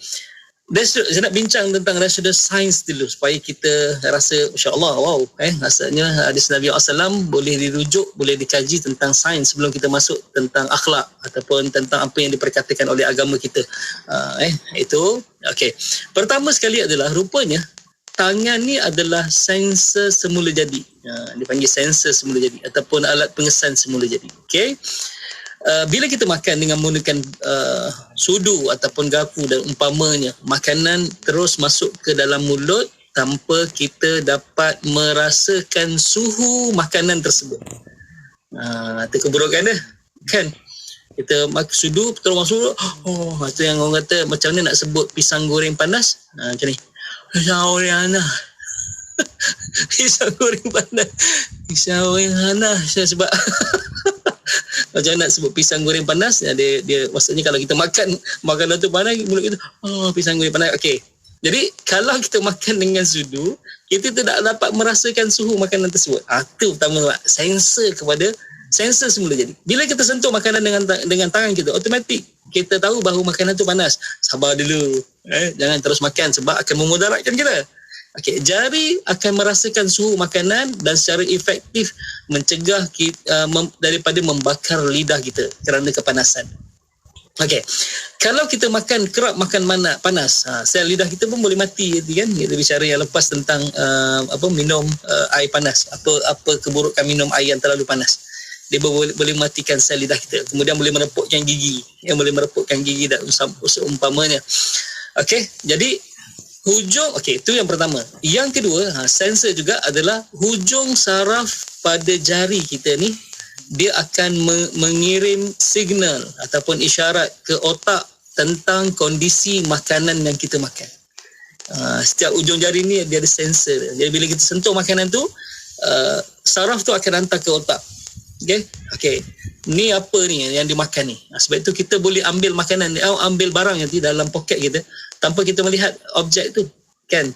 Saya nak bincang tentang rasional sains dulu supaya kita rasa insya-Allah wow, rasanya hadis Nabi SAW boleh dirujuk, boleh dikaji tentang sains sebelum kita masuk tentang akhlak ataupun tentang apa yang diperkatakan oleh agama kita. Itu okey. Pertama sekali adalah rupanya tangan ni adalah sensor semula jadi. Dipanggil sensor semula jadi ataupun alat pengesan semula jadi. Okey. Bila kita makan dengan menggunakan sudu ataupun garpu dan umpamanya, makanan terus masuk ke dalam mulut tanpa kita dapat merasakan suhu makanan tersebut. Itu keburukan dia kan. Kita makan sudu terus masuk, itu yang orang kata macam mana nak sebut pisang goreng panas, macam ni, pisang goreng panas. Pisang goreng panas, pisang goreng panas. Sebab macam nak sebut pisang goreng panas, dia maksudnya kalau kita makan makanan tu panas, mulut kita pisang goreng panas. Okey. Jadi kalau kita makan dengan sudu, kita tidak dapat merasakan suhu makanan tersebut. Itu pertama, sensor semula jadi. Bila kita sentuh makanan dengan tangan kita, automatik kita tahu bahawa makanan tu panas. Sabar dulu. Jangan terus makan sebab akan memudaratkan kita. Okey, jari akan merasakan suhu makanan dan secara efektif mencegah kita, daripada membakar lidah kita kerana kepanasan. Okey, kalau kita kerap makan panas, sel lidah kita pun boleh mati kan. Kita bicara yang lepas tentang minum air panas. Apa keburukan minum air yang terlalu panas. Dia boleh matikan sel lidah kita. Kemudian boleh merepukkan gigi. Dan umpamanya. Okey, jadi itu yang pertama. Yang kedua, sensor juga adalah hujung saraf pada jari kita ni, dia akan mengirim signal ataupun isyarat ke otak tentang kondisi makanan yang kita makan. Setiap ujung jari ni dia ada sensor. Jadi bila kita sentuh makanan tu, saraf tu akan hantar ke otak. Okey. Ni apa ni yang dimakan ni? Sebab itu kita boleh ambil makanan, ambil barang yang di dalam poket kita tanpa kita melihat objek tu kan.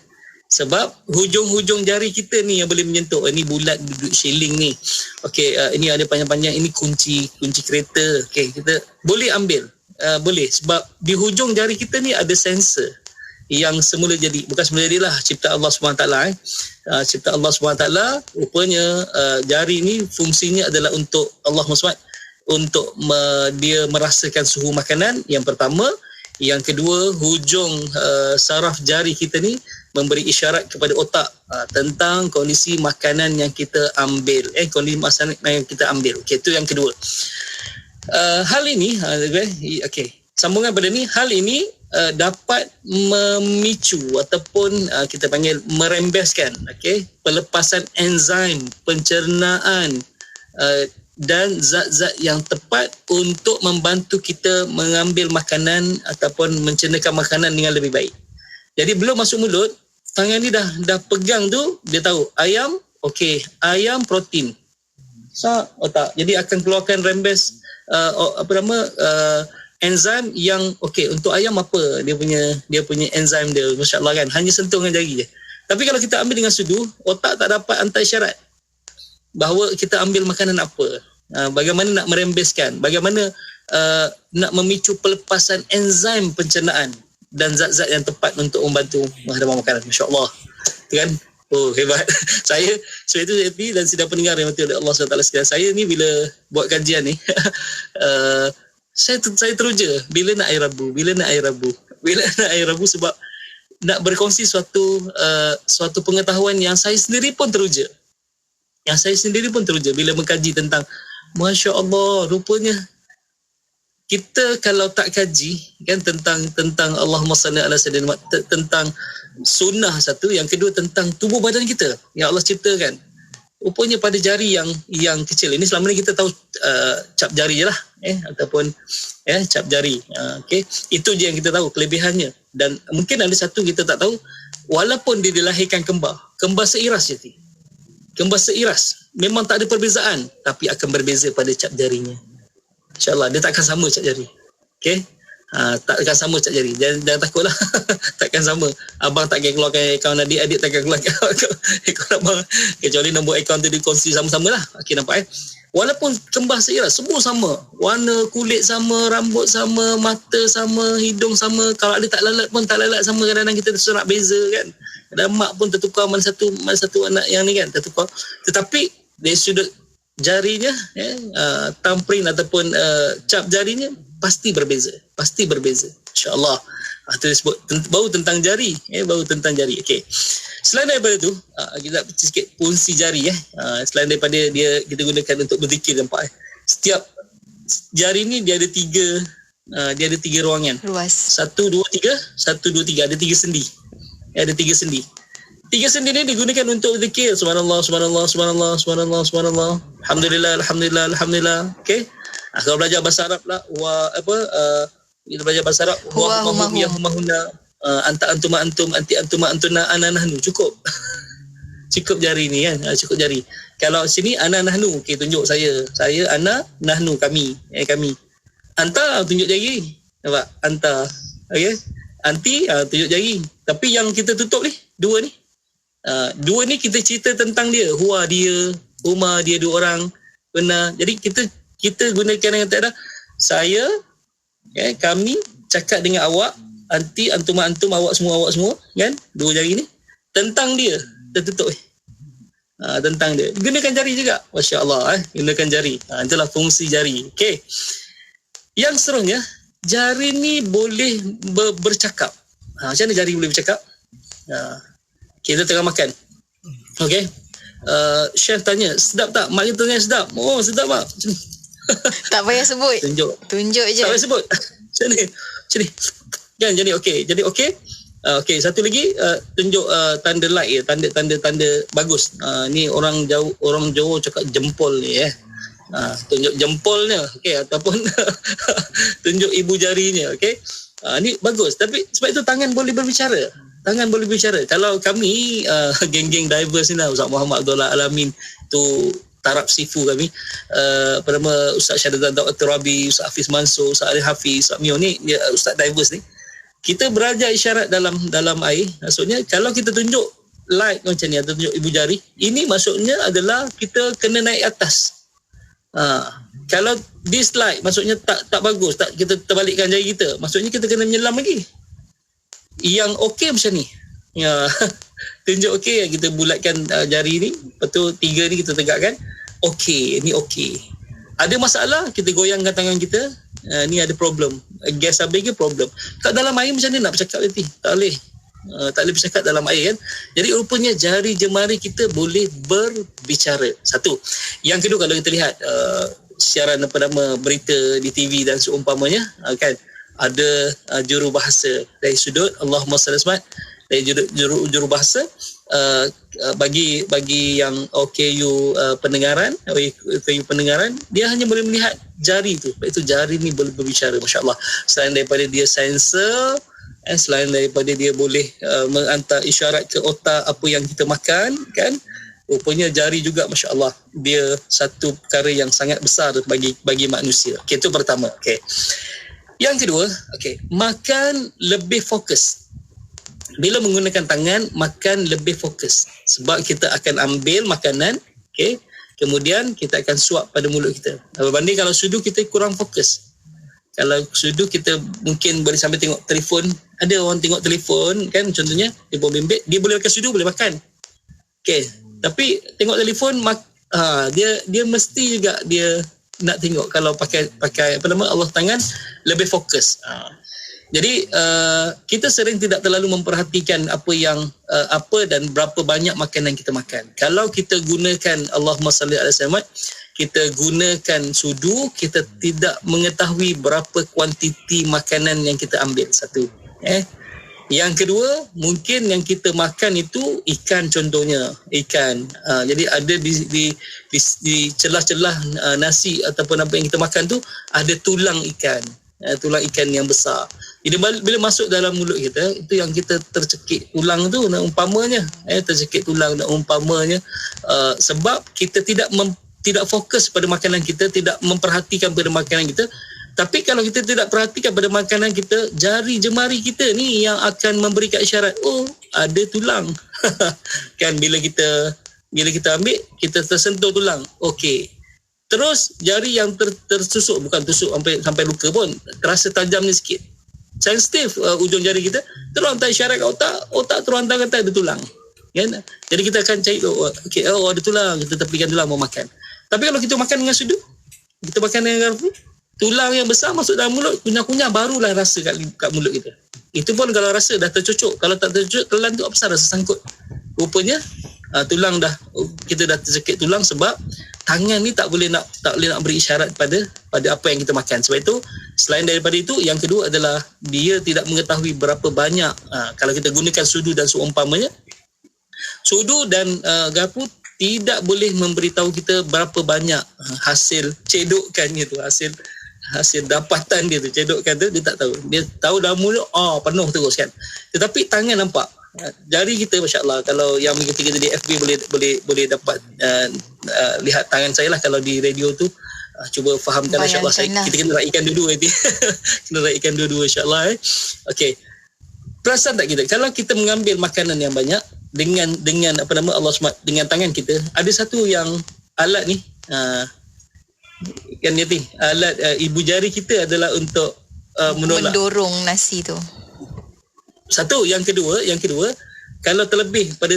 Sebab hujung-hujung jari kita ni yang boleh menyentuh. Ini bulat duduk shilling ni. Okey, ini ada panjang-panjang, ini kunci kereta. Okey, kita boleh ambil. Boleh sebab di hujung jari kita ni ada sensor yang semula jadi, bukan semula jadilah, cipta Allah SWT. Cipta Allah SWT, rupanya jari ni fungsinya adalah untuk Allah SWT, untuk dia merasakan suhu makanan, yang pertama. Yang kedua, hujung saraf jari kita ni memberi isyarat kepada otak tentang kondisi makanan yang kita ambil. Kondisi makanan yang kita ambil. Okey, itu yang kedua. Hal ini, sambungan pada ni, hal ini dapat memicu ataupun kita panggil merembeskan pelepasan enzim pencernaan dan zat-zat yang tepat untuk membantu kita mengambil makanan ataupun mencernakan makanan dengan lebih baik. Jadi belum masuk mulut, tangan ni dah pegang tu, dia tahu ayam, ayam protein. Otak. Jadi akan keluarkan rembes enzim yang untuk ayam apa dia punya enzim dia, masya-Allah kan, hanya sentuh dengan jari je. Tapi kalau kita ambil dengan sudu, otak tak dapat hantar isyarat bahawa kita ambil makanan apa, bagaimana nak merembeskan, bagaimana nak memicu pelepasan enzim pencernaan dan zat-zat yang tepat untuk membantu menghadam makanan. Masya-Allah. Tu kan? Oh, hebat. Saya itu happy dan sidang pendengar yang mati oleh Allah SWT sekalian. Saya ni bila buat kajian ni saya teruja bila nak air Rabu sebab nak berkongsi suatu pengetahuan yang saya sendiri pun teruja. Bila mengkaji tentang, Masya Allah, rupanya kita kalau tak kaji kan tentang Allahumma salli ala sayyidina Muhammad, tentang sunnah satu, yang kedua tentang tubuh badan kita yang Allah ciptakan, rupanya pada jari yang kecil ini, selama ni kita tahu cap jari je lah, ataupun cap jari, itu je yang kita tahu kelebihannya. Dan mungkin ada satu kita tak tahu, walaupun dia dilahirkan kembar seiras je, kembar seiras, memang tak ada perbezaan, tapi akan berbeza pada cap jarinya. InsyaAllah dia takkan sama cap jari. Tak akan sama cap jari. Jangan takutlah. Takkan sama. Abang tak akan keluarkan akaun adik takkan keluarkan akaun abang. Kecuali nombor akaun tu dikongsi sama-sama lah. Nampak walaupun kembar seiras, semua sama. Warna kulit sama, rambut sama, mata sama, hidung sama. Kalau ada tak lalat pun tak lalat sama. Kadang-kadang kita terus nak beza kan. Dan mak pun tertukar mana satu anak yang ni kan tertukar. Tetapi dari sudut jarinya, thumbprint ataupun cap jarinya pasti berbeza. InsyaAllah. Itu disebut bau tentang jari. Okey. Selain daripada tu, kita sikit fungsi jari. Selain daripada kita gunakan untuk berzikir, nampak setiap jari ni dia ada tiga ruangan. Luas. 1, 2, 3. Ada 3 sendi. Tiga sendi ni digunakan untuk zikir. Subhanallah. Alhamdulillah. Okey. Kalau belajar bahasa Arab lah, kita belajar bahasa Arab, wa humahuna, anta antuma antum, anti antuma antuna, ana nahnu. Cukup jari ni kan. Cukup jari. Kalau sini ana nahnu, okey, tunjuk saya ana nahnu, kami. Anta tunjuk jari. Nampak? Anta. Okey. Anti tunjuk jari. Tapi yang kita tutup ni, dua ni kita cerita tentang dia. Huwa dia, Umar dia, 2 orang. Benar. Jadi kita gunakan dengan tak ada saya, kami cakap dengan awak, anti, antum, awak semua kan, 2 jari ni tentang dia, tertutup tentang dia. Gunakan jari juga. Masya-Allah, gunakan jari. Itulah fungsi jari. Okey. Yang seterusnya, jari ni boleh bercakap. Macam mana jari boleh bercakap? Kita tengah makan. Okey. Chef tanya, sedap tak? Mak kita tanya sedap. Oh, sedap mak. Tak payah sebut. Tunjuk je. Tak payah sebut. Macam ni. Kan, jadi okey. Okey, satu lagi, tunjuk tanda like, tanda bagus. Ni orang Jawa cakap jempol ni tunjuk jempolnya, okey, ataupun tunjuk ibu jarinya, okey. Ni bagus. Tapi sebab itu tangan boleh berbicara. Kalau kami geng-geng divers ni lah, Ustaz Muhammad Abdullah Alamin tu taraf sifu kami, pertama Ustaz Syahdan Dr. Rabi, Ustaz Hafiz Mansur, Ustaz Ali Hafiz, Ustaz Mio ni, dia Ustaz divers ni. Kita belajar isyarat dalam air. Maksudnya kalau kita tunjuk like macam ni atau tunjuk ibu jari, ini maksudnya adalah kita kena naik atas. Kalau dislike maksudnya tak bagus, kita terbalikkan jari kita, maksudnya kita kena menyelam lagi. Yang okey macam ni. Tunjuk okey, kita bulatkan jari ni, lepas tu 3 ni kita tegakkan. Okey, ni okey. Ada masalah, kita goyangkan tangan kita. Ni ada problem. Gas habis ke problem. Kat dalam air macam mana nak bercakap nanti? Tak boleh bercakap dalam air kan. Jadi rupanya jari jemari kita boleh berbicara. Satu. Yang kedua, kalau kita lihat siaran berita di TV dan seumpamanya, kan, ada jurubahasa dari sudut Allahumma salli alaihi wasallam, dari jurubahasa bagi yang OKU pendengaran, dia hanya boleh melihat jari tu. Sebab itu jari ni boleh berbicara, masya-Allah. Selain daripada dia sensor, selain daripada dia boleh menghantar isyarat ke otak apa yang kita makan, kan, rupanya jari juga, masya-Allah, dia satu perkara yang sangat besar bagi manusia. Okey, itu pertama. Okey. Yang kedua, makan lebih fokus. Bila menggunakan tangan, makan lebih fokus. Sebab kita akan ambil makanan, kemudian kita akan suap pada mulut kita. Berbanding kalau sudu, kita kurang fokus. Kalau sudu, kita mungkin boleh sambil tengok telefon. Ada orang tengok telefon kan, contohnya telefon bimbit, dia boleh makan sudu, boleh makan. Tapi tengok telefon, dia mesti juga dia nak tengok. Kalau pakai Allah tangan, lebih fokus. Jadi kita sering tidak terlalu memperhatikan apa dan berapa banyak makanan kita makan. Kalau kita gunakan Allahumma salli ala Muhammad, kita gunakan sudu, kita tidak mengetahui berapa kuantiti makanan yang kita ambil. Satu. Yang kedua, mungkin yang kita makan itu ikan, contohnya ikan. Jadi ada di celah-celah nasi ataupun apa yang kita makan tu ada tulang ikan yang besar. Jadi bila masuk dalam mulut kita, itu yang kita tercekik tulang tu, umpamanya tercekik tulang umpamanya, sebab kita tidak fokus pada makanan kita, tidak memperhatikan pada makanan kita. Tapi kalau kita tidak perhatikan pada makanan kita, jari jemari kita ni yang akan memberikan isyarat, ada tulang. Kan bila kita ambil, kita tersentuh tulang. Terus jari yang tertusuk, bukan tusuk sampai luka pun, terasa tajamnya sikit, sensitif ujung jari kita, terus hantar isyarat ke otak terus hantar kata ada tulang. Kan? Jadi kita akan cari ada tulang, kita tepikan tulang, mau makan. Tapi kalau kita makan dengan sudu, kita makan dengan garpu, tulang yang besar masuk dalam mulut, kunyah-kunyah, barulah rasa kat mulut kita. Itu pun kalau rasa dah tercocok. Kalau tak tercocok, telan tu apa pasal rasa sangkut. Rupanya tulang kita dah tercekik tulang, sebab tangan ni tak boleh nak beri isyarat pada apa yang kita makan. Sebab itu, selain daripada itu, yang kedua adalah dia tidak mengetahui berapa banyak. Kalau kita gunakan sudu dan seumpamanya, sudu dan garpu tidak boleh memberitahu kita berapa banyak hasil cedokannya tu, hasil dapatan dia tu, cedokan tu dia tak tahu. Dia tahu dalam mulut penuh terus kan. Tetapi tangan nampak. Jari kita, masya-Allah, kalau yang mengikuti kita di FB boleh dapat lihat tangan saya lah. Kalau di radio tu cuba fahamkan, insya-Allah. Kita kena raikan dua-dua nanti. Kena raikan dua-dua, insya-Allah. Perasan tak kita kalau kita mengambil makanan yang banyak dengan Allah SWT, dengan tangan kita, ada satu yang alat ni, kan dia ni alat ibu jari kita adalah untuk mendorong nasi tu. Satu. Yang kedua, kalau terlebih pada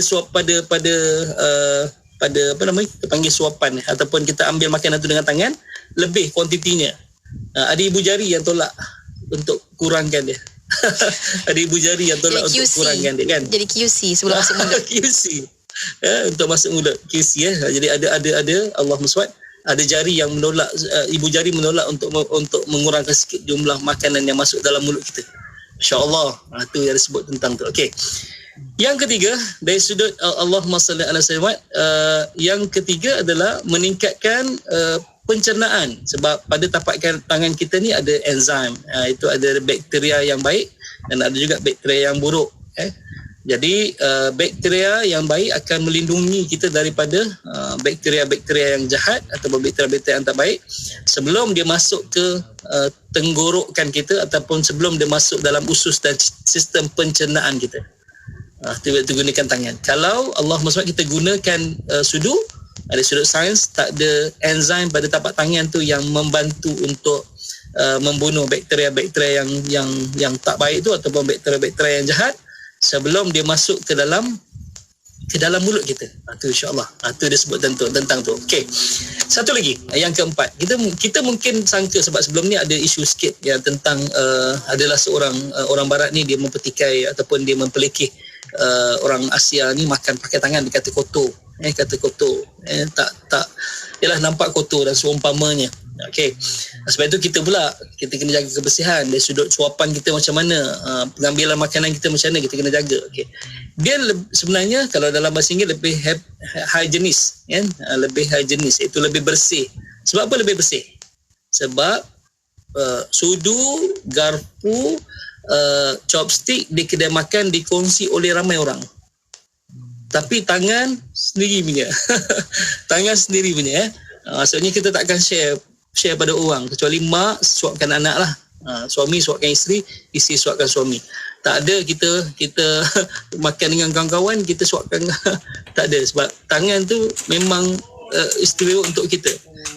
pada apa namanya, kita panggil suapan, ataupun kita ambil makanan tu dengan tangan, lebih kuantitinya, ada ibu jari yang tolak untuk kurangkan dia. Ada ibu jari yang tolak untuk kurangkan dia kan. Jadi QC sebelum masuk mulut. QC untuk masuk mulut, QC. Jadi ada Allah SWT, ada jari yang menolak, ibu jari menolak untuk mengurangkan sikit jumlah makanan yang masuk dalam mulut kita. InsyaAllah. Itu yang disebut tentang tu. Yang ketiga, dari sudut Allahumma salli ala Muhammad, yang ketiga adalah meningkatkan pencernaan. Sebab pada tapak tangan kita ni ada enzim, itu ada bakteria yang baik dan ada juga bakteria yang buruk. Jadi bakteria yang baik akan melindungi kita daripada bakteria-bakteria yang jahat atau bakteria-bakteria yang tak baik sebelum dia masuk ke tenggorokan kita ataupun sebelum dia masuk dalam usus dan sistem pencernaan kita. Itu gunakan tangan. Kalau Allah SWT kita gunakan sudu, dari sudut sains, tak ada enzim pada tapak tangan tu yang membantu untuk membunuh bakteria-bakteria yang tak baik tu ataupun bakteria-bakteria yang jahat sebelum dia masuk ke dalam mulut kita. Itu insya-Allah. Itu dia sebut tentang tu. Satu lagi, yang keempat. Kita mungkin sangka, sebab sebelum ni ada isu sikit yang tentang adalah seorang orang barat ni, dia mempetikai ataupun dia mempelekeh orang Asia ni makan pakai tangan, dia kata kotor. Kata kotor. Tak ialah nampak kotor dan seumpamanya. Sebab itu kita kena jaga kebersihan dari sudut suapan kita macam mana, pengambilan makanan kita macam mana, kita kena jaga. Dia sebenarnya kalau dalam bahasa Inggeris lebih hygienis, kan? Lebih hygienis, itu lebih bersih. Sebab apa lebih bersih? Sebab sudu, garpu, chopstick di kedai makan dikongsi oleh ramai orang. Tapi tangan sendiri punya. Tangan sendiri punya. Maksudnya kita takkan share pada orang, kecuali mak suapkan anak lah. Suami suapkan isteri, isteri suapkan suami. Tak ada kita makan dengan kawan-kawan, kita suapkan. Tak ada, sebab tangan tu memang istimewa untuk kita.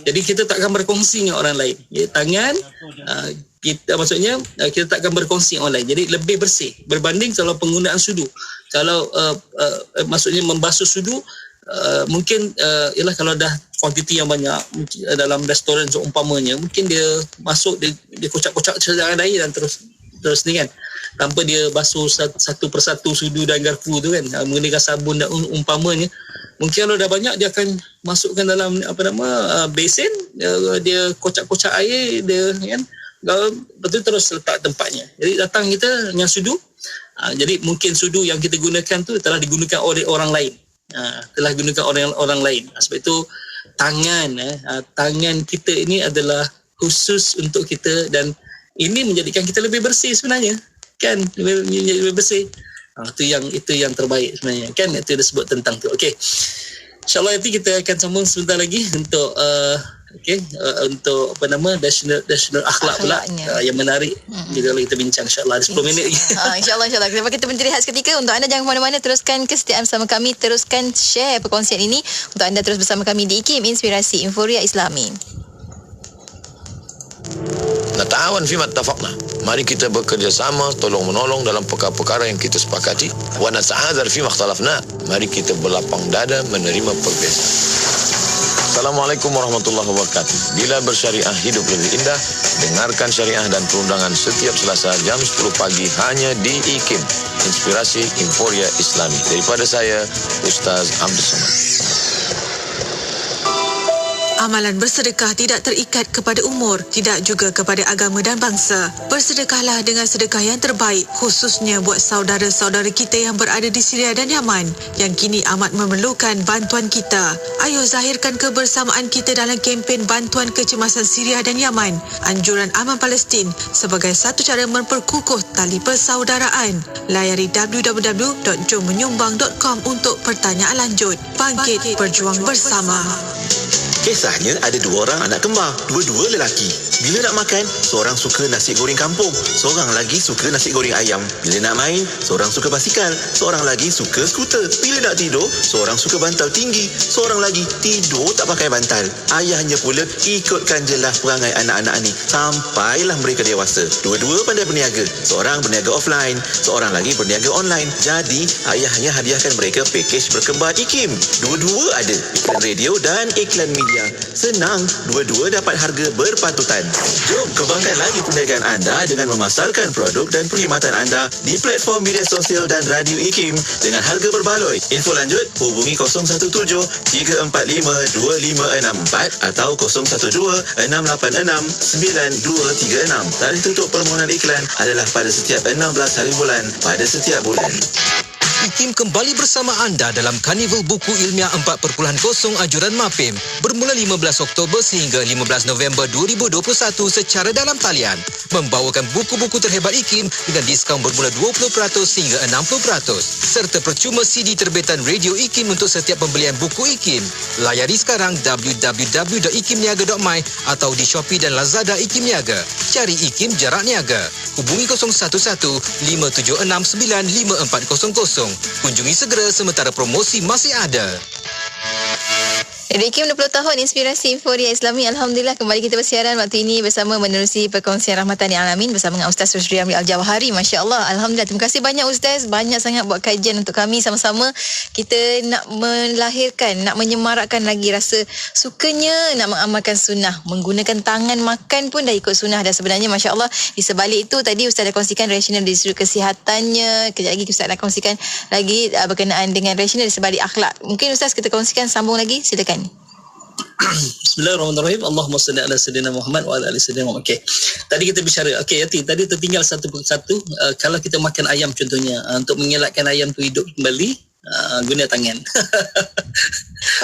Jadi kita takkan berkongsi dengan orang lain. Tangan maksudnya kita takkan berkongsi dengan orang lain. Jadi lebih bersih berbanding kalau penggunaan sudu. Kalau maksudnya membasuh sudu, mungkin ialah kalau dah kuantiti yang banyak dalam restoran seumpamanya, mungkin dia masuk dia kocak-kocak cadangan air dan terus ni kan, tanpa dia basuh satu persatu sudu dan garpu tu kan, menggunakan sabun dan umpamanya. Mungkin kalau dah banyak, dia akan masukkan dalam besen, dia kocak-kocak air dia kan, betul terus letak tempatnya. Jadi datang kita dengan sudu, jadi mungkin sudu yang kita gunakan tu telah digunakan oleh orang lain. Telah digunakan orang lain. Sebab itu tangan kita ini adalah khusus untuk kita, dan ini menjadikan kita lebih bersih sebenarnya kan, lebih bersih. Itu yang terbaik sebenarnya kan, itu disebut tentang tu. Okey, insyaallah nanti kita akan sambung sebentar lagi untuk untuk national akhlak pula yang menarik. Jadi kalau kita bincang insyaallah ada 10 minit lagi. InsyaAllah kita berhenti rehat seketika. Untuk anda jangan ke mana-mana, teruskan kesetiaan bersama kami, teruskan share perkongsian ini untuk anda terus bersama kami di IKIM, Inspirasi Inforia Islami. Nata'awan fima ittafaqna. Mari kita bekerjasama, tolong menolong dalam perkara-perkara yang kita sepakati. Wa nata'adzar fima ikhtalafna. Mari kita berlapang dada menerima perbezaan. Assalamualaikum warahmatullahi wabarakatuh. Bila bersyariah hidup lebih indah, dengarkan syariah dan perundangan setiap Selasa jam 10 pagi hanya di IKIM, Inspirasi Inforia Islami. Daripada saya, Ustaz Abdul Somad. Amalan bersedekah tidak terikat kepada umur, tidak juga kepada agama dan bangsa. Bersedekahlah dengan sedekah yang terbaik, khususnya buat saudara-saudara kita yang berada di Syria dan Yaman, yang kini amat memerlukan bantuan kita. Ayo zahirkan kebersamaan kita dalam kempen bantuan kecemasan Syria dan Yaman, anjuran Aman Palestin, sebagai satu cara memperkukuh tali persaudaraan. Layari www.jommenyumbang.com untuk pertanyaan lanjut. Bangkit berjuang bersama. Kisahnya ada 2 orang anak kembar, dua-dua lelaki. Bila nak makan, seorang suka nasi goreng kampung, seorang lagi suka nasi goreng ayam. Bila nak main, seorang suka basikal, seorang lagi suka skuter. Bila nak tidur, seorang suka bantal tinggi, seorang lagi tidur tak pakai bantal. Ayahnya pula ikutkan jelah perangai anak-anak ni sampailah mereka dewasa. Dua-dua pandai berniaga, seorang berniaga offline, seorang lagi berniaga online. Jadi ayahnya hadiahkan mereka pakej berkembar IKIM. Dua-dua ada iklan radio dan iklan media. Senang, dua-dua dapat harga berpatutan. Jom kembangkan lagi perniagaan anda dengan memasarkan produk dan perkhidmatan anda di platform media sosial dan radio IKIM dengan harga berbaloi. Info lanjut hubungi 017-345-2564 atau 012-686-9236. Tarikh tutup permohonan iklan adalah pada setiap 16 hari bulan pada setiap bulan. IKIM kembali bersama anda dalam Karnival Buku Ilmiah 4.0 Ajuran MAPIM bermula 15 Oktober sehingga 15 November 2021 secara dalam talian. Membawakan buku-buku terhebat IKIM dengan diskaun bermula 20% hingga 60% serta percuma CD terbitan Radio IKIM untuk setiap pembelian buku IKIM. Layari sekarang www.ikimniaga.my atau di Shopee dan Lazada IKIM Niaga. Cari IKIM Jarak Niaga. Hubungi 011-576-9540. Kunjungi segera sementara promosi masih ada. IKIM 20 tahun Inspirasi Inforia Islami. Alhamdulillah kembali kita bersiaran waktu ini bersama menerusi perkongsian Rahmatan Lil Alamin bersama dengan Ustaz Rushdie Ramli Al-Jawhari. Masya Allah, Alhamdulillah. Terima kasih banyak Ustaz, banyak sangat buat kajian untuk kami. Sama-sama kita nak melahirkan, nak menyemarakkan lagi rasa sukanya nak mengamalkan sunnah. Menggunakan tangan makan pun dah ikut sunnah dah sebenarnya. Masya Allah. Di sebalik itu tadi Ustaz dah kongsikan rasional dari sudut kesihatannya. Kejap lagi Ustaz dah kongsikan lagi berkenaan dengan rasional di sebalik akhlak. Mungkin Ustaz kita kongsikan sambung lagi, silakan. Bismillahirrahmanirrahim. Allahumma salli ala sayyidina Muhammad wa ala ali sayyidina Muhammad. Okey. Tadi kita bicara, Yati, tadi tertinggal satu persatu. Kalau kita makan ayam contohnya, untuk mengelakkan ayam tu hidup kembali, guna tangan.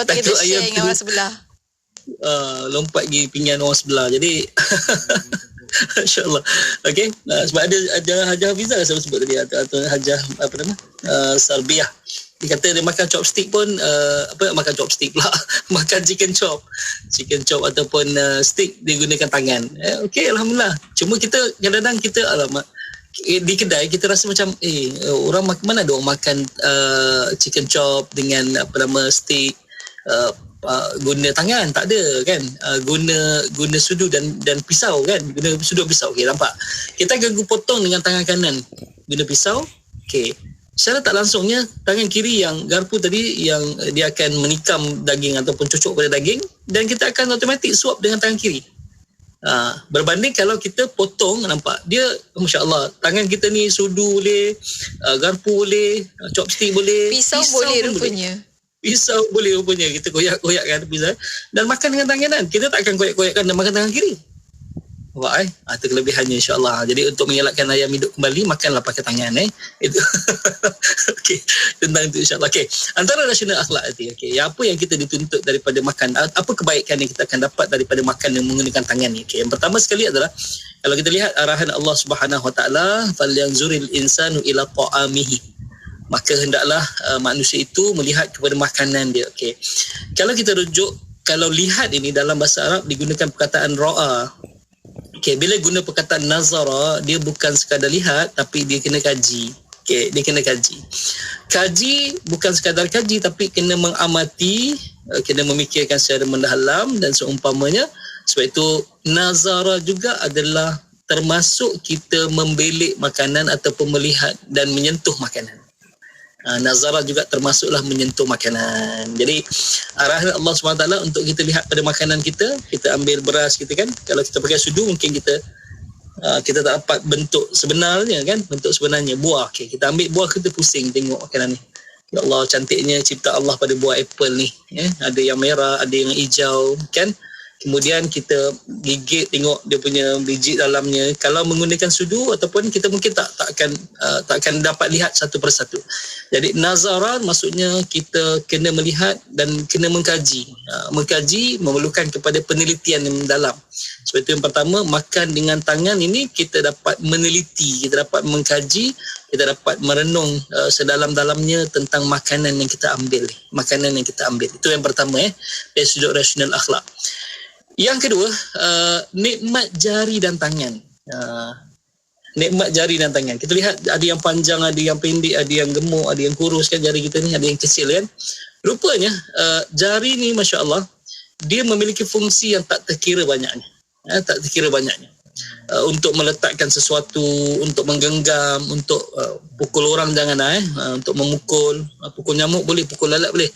Kau tak kita share dengan orang sebelah. Lompat pergi pinggan orang sebelah. Jadi InsyaAllah. Okey, sebab ada Hajah Hafizah saya sebut tadi, atau Hajah Sarbiah. Dia kata dia makan chopstick pun makan chopstick pula makan chicken chop ataupun stick dia gunakan tangan. Okey, alhamdulillah. Cuma kita kadang-kadang kita alamak di kedai kita rasa macam orang mana ada orang makan chicken chop dengan stick guna tangan, tak ada kan. Guna sudu dan pisau kan, guna sudu pisau. Okey, nampak kita akan potong dengan tangan kanan guna pisau. Okey, secara tak langsungnya tangan kiri yang garpu tadi yang dia akan menikam daging ataupun cucuk pada daging, dan kita akan automatik suap dengan tangan kiri. Berbanding kalau kita potong, nampak dia masya-Allah, tangan kita ni sudu boleh, garpu boleh, chopstick boleh, pisau boleh rupanya. Pisau boleh rupanya. Kita koyak-koyakkan pisau dan makan dengan tangan kanan. Kita tak akan koyak-koyakkan dan makan tangan kiri. Nampak itu kelebihannya insya-Allah. Jadi untuk mengelakkan ayam hidup kembali, makanlah pakai tangan itu. Okey, tentang itu insya-Allah. Okey, antara rasional akhlak tadi, okey, apa yang kita dituntut daripada makan, apa kebaikan yang kita akan dapat daripada makan yang menggunakan tangan ni. Okey, yang pertama sekali adalah kalau kita lihat arahan Allah Subhanahu Wa Taala, falyanzuril insanu ila ta'amihi, maka hendaklah manusia itu melihat kepada makanan dia. Okey, kalau kita rujuk, kalau lihat ini dalam bahasa Arab digunakan perkataan ra'a. Okey, bila guna perkataan nazara, dia bukan sekadar lihat tapi dia kena kaji. Okey, dia kena kaji. Kaji bukan sekadar kaji tapi kena mengamati, kena memikirkan secara mendalam dan seumpamanya. Sebab itu nazara juga adalah termasuk kita membelik makanan ataupun melihat dan menyentuh makanan. Nazara juga termasuklah menyentuh makanan. Jadi arahan Allah SWT untuk kita lihat pada makanan kita ambil beras kita kan, kalau kita pakai sudu mungkin kita tak dapat bentuk sebenarnya kan, bentuk sebenarnya buah. Okay, kita ambil buah, kita pusing tengok makanan ni. Ya Allah, cantiknya cipta Allah pada buah apple ni. Ada yang merah, ada yang hijau kan. Kemudian kita gigit tengok dia punya biji dalamnya. Kalau menggunakan sudu ataupun kita mungkin tak akan dapat lihat satu persatu. Jadi nazara maksudnya kita kena melihat dan kena mengkaji. Mengkaji memerlukan kepada penelitian yang mendalam. Sebab itu yang pertama, makan dengan tangan ini kita dapat meneliti, kita dapat mengkaji, kita dapat merenung sedalam-dalamnya tentang makanan yang kita ambil. Makanan yang kita ambil. Itu yang pertama dari sudut rasional akhlak. Yang kedua, nikmat jari dan tangan. Nikmat jari dan tangan. Kita lihat ada yang panjang, ada yang pendek, ada yang gemuk, ada yang kurus kan jari kita ni, ada yang kecil kan. Rupanya jari ni masya-Allah dia memiliki fungsi yang tak terkira banyaknya. Tak terkira banyaknya. Untuk meletakkan sesuatu, untuk menggenggam, untuk pukul orang jangan untuk memukul, pukul nyamuk boleh, pukul lalat boleh.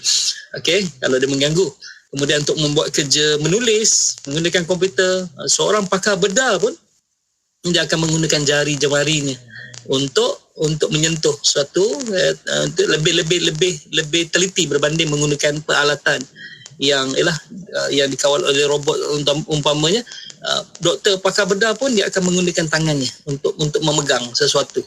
Okey, kalau dia mengganggu. Kemudian untuk membuat kerja menulis menggunakan komputer, seorang pakar bedah pun dia akan menggunakan jari jemarinya untuk menyentuh sesuatu, lebih teliti berbanding menggunakan peralatan yang dikawal oleh robot. Umpamanya doktor pakar bedah pun dia akan menggunakan tangannya untuk memegang sesuatu,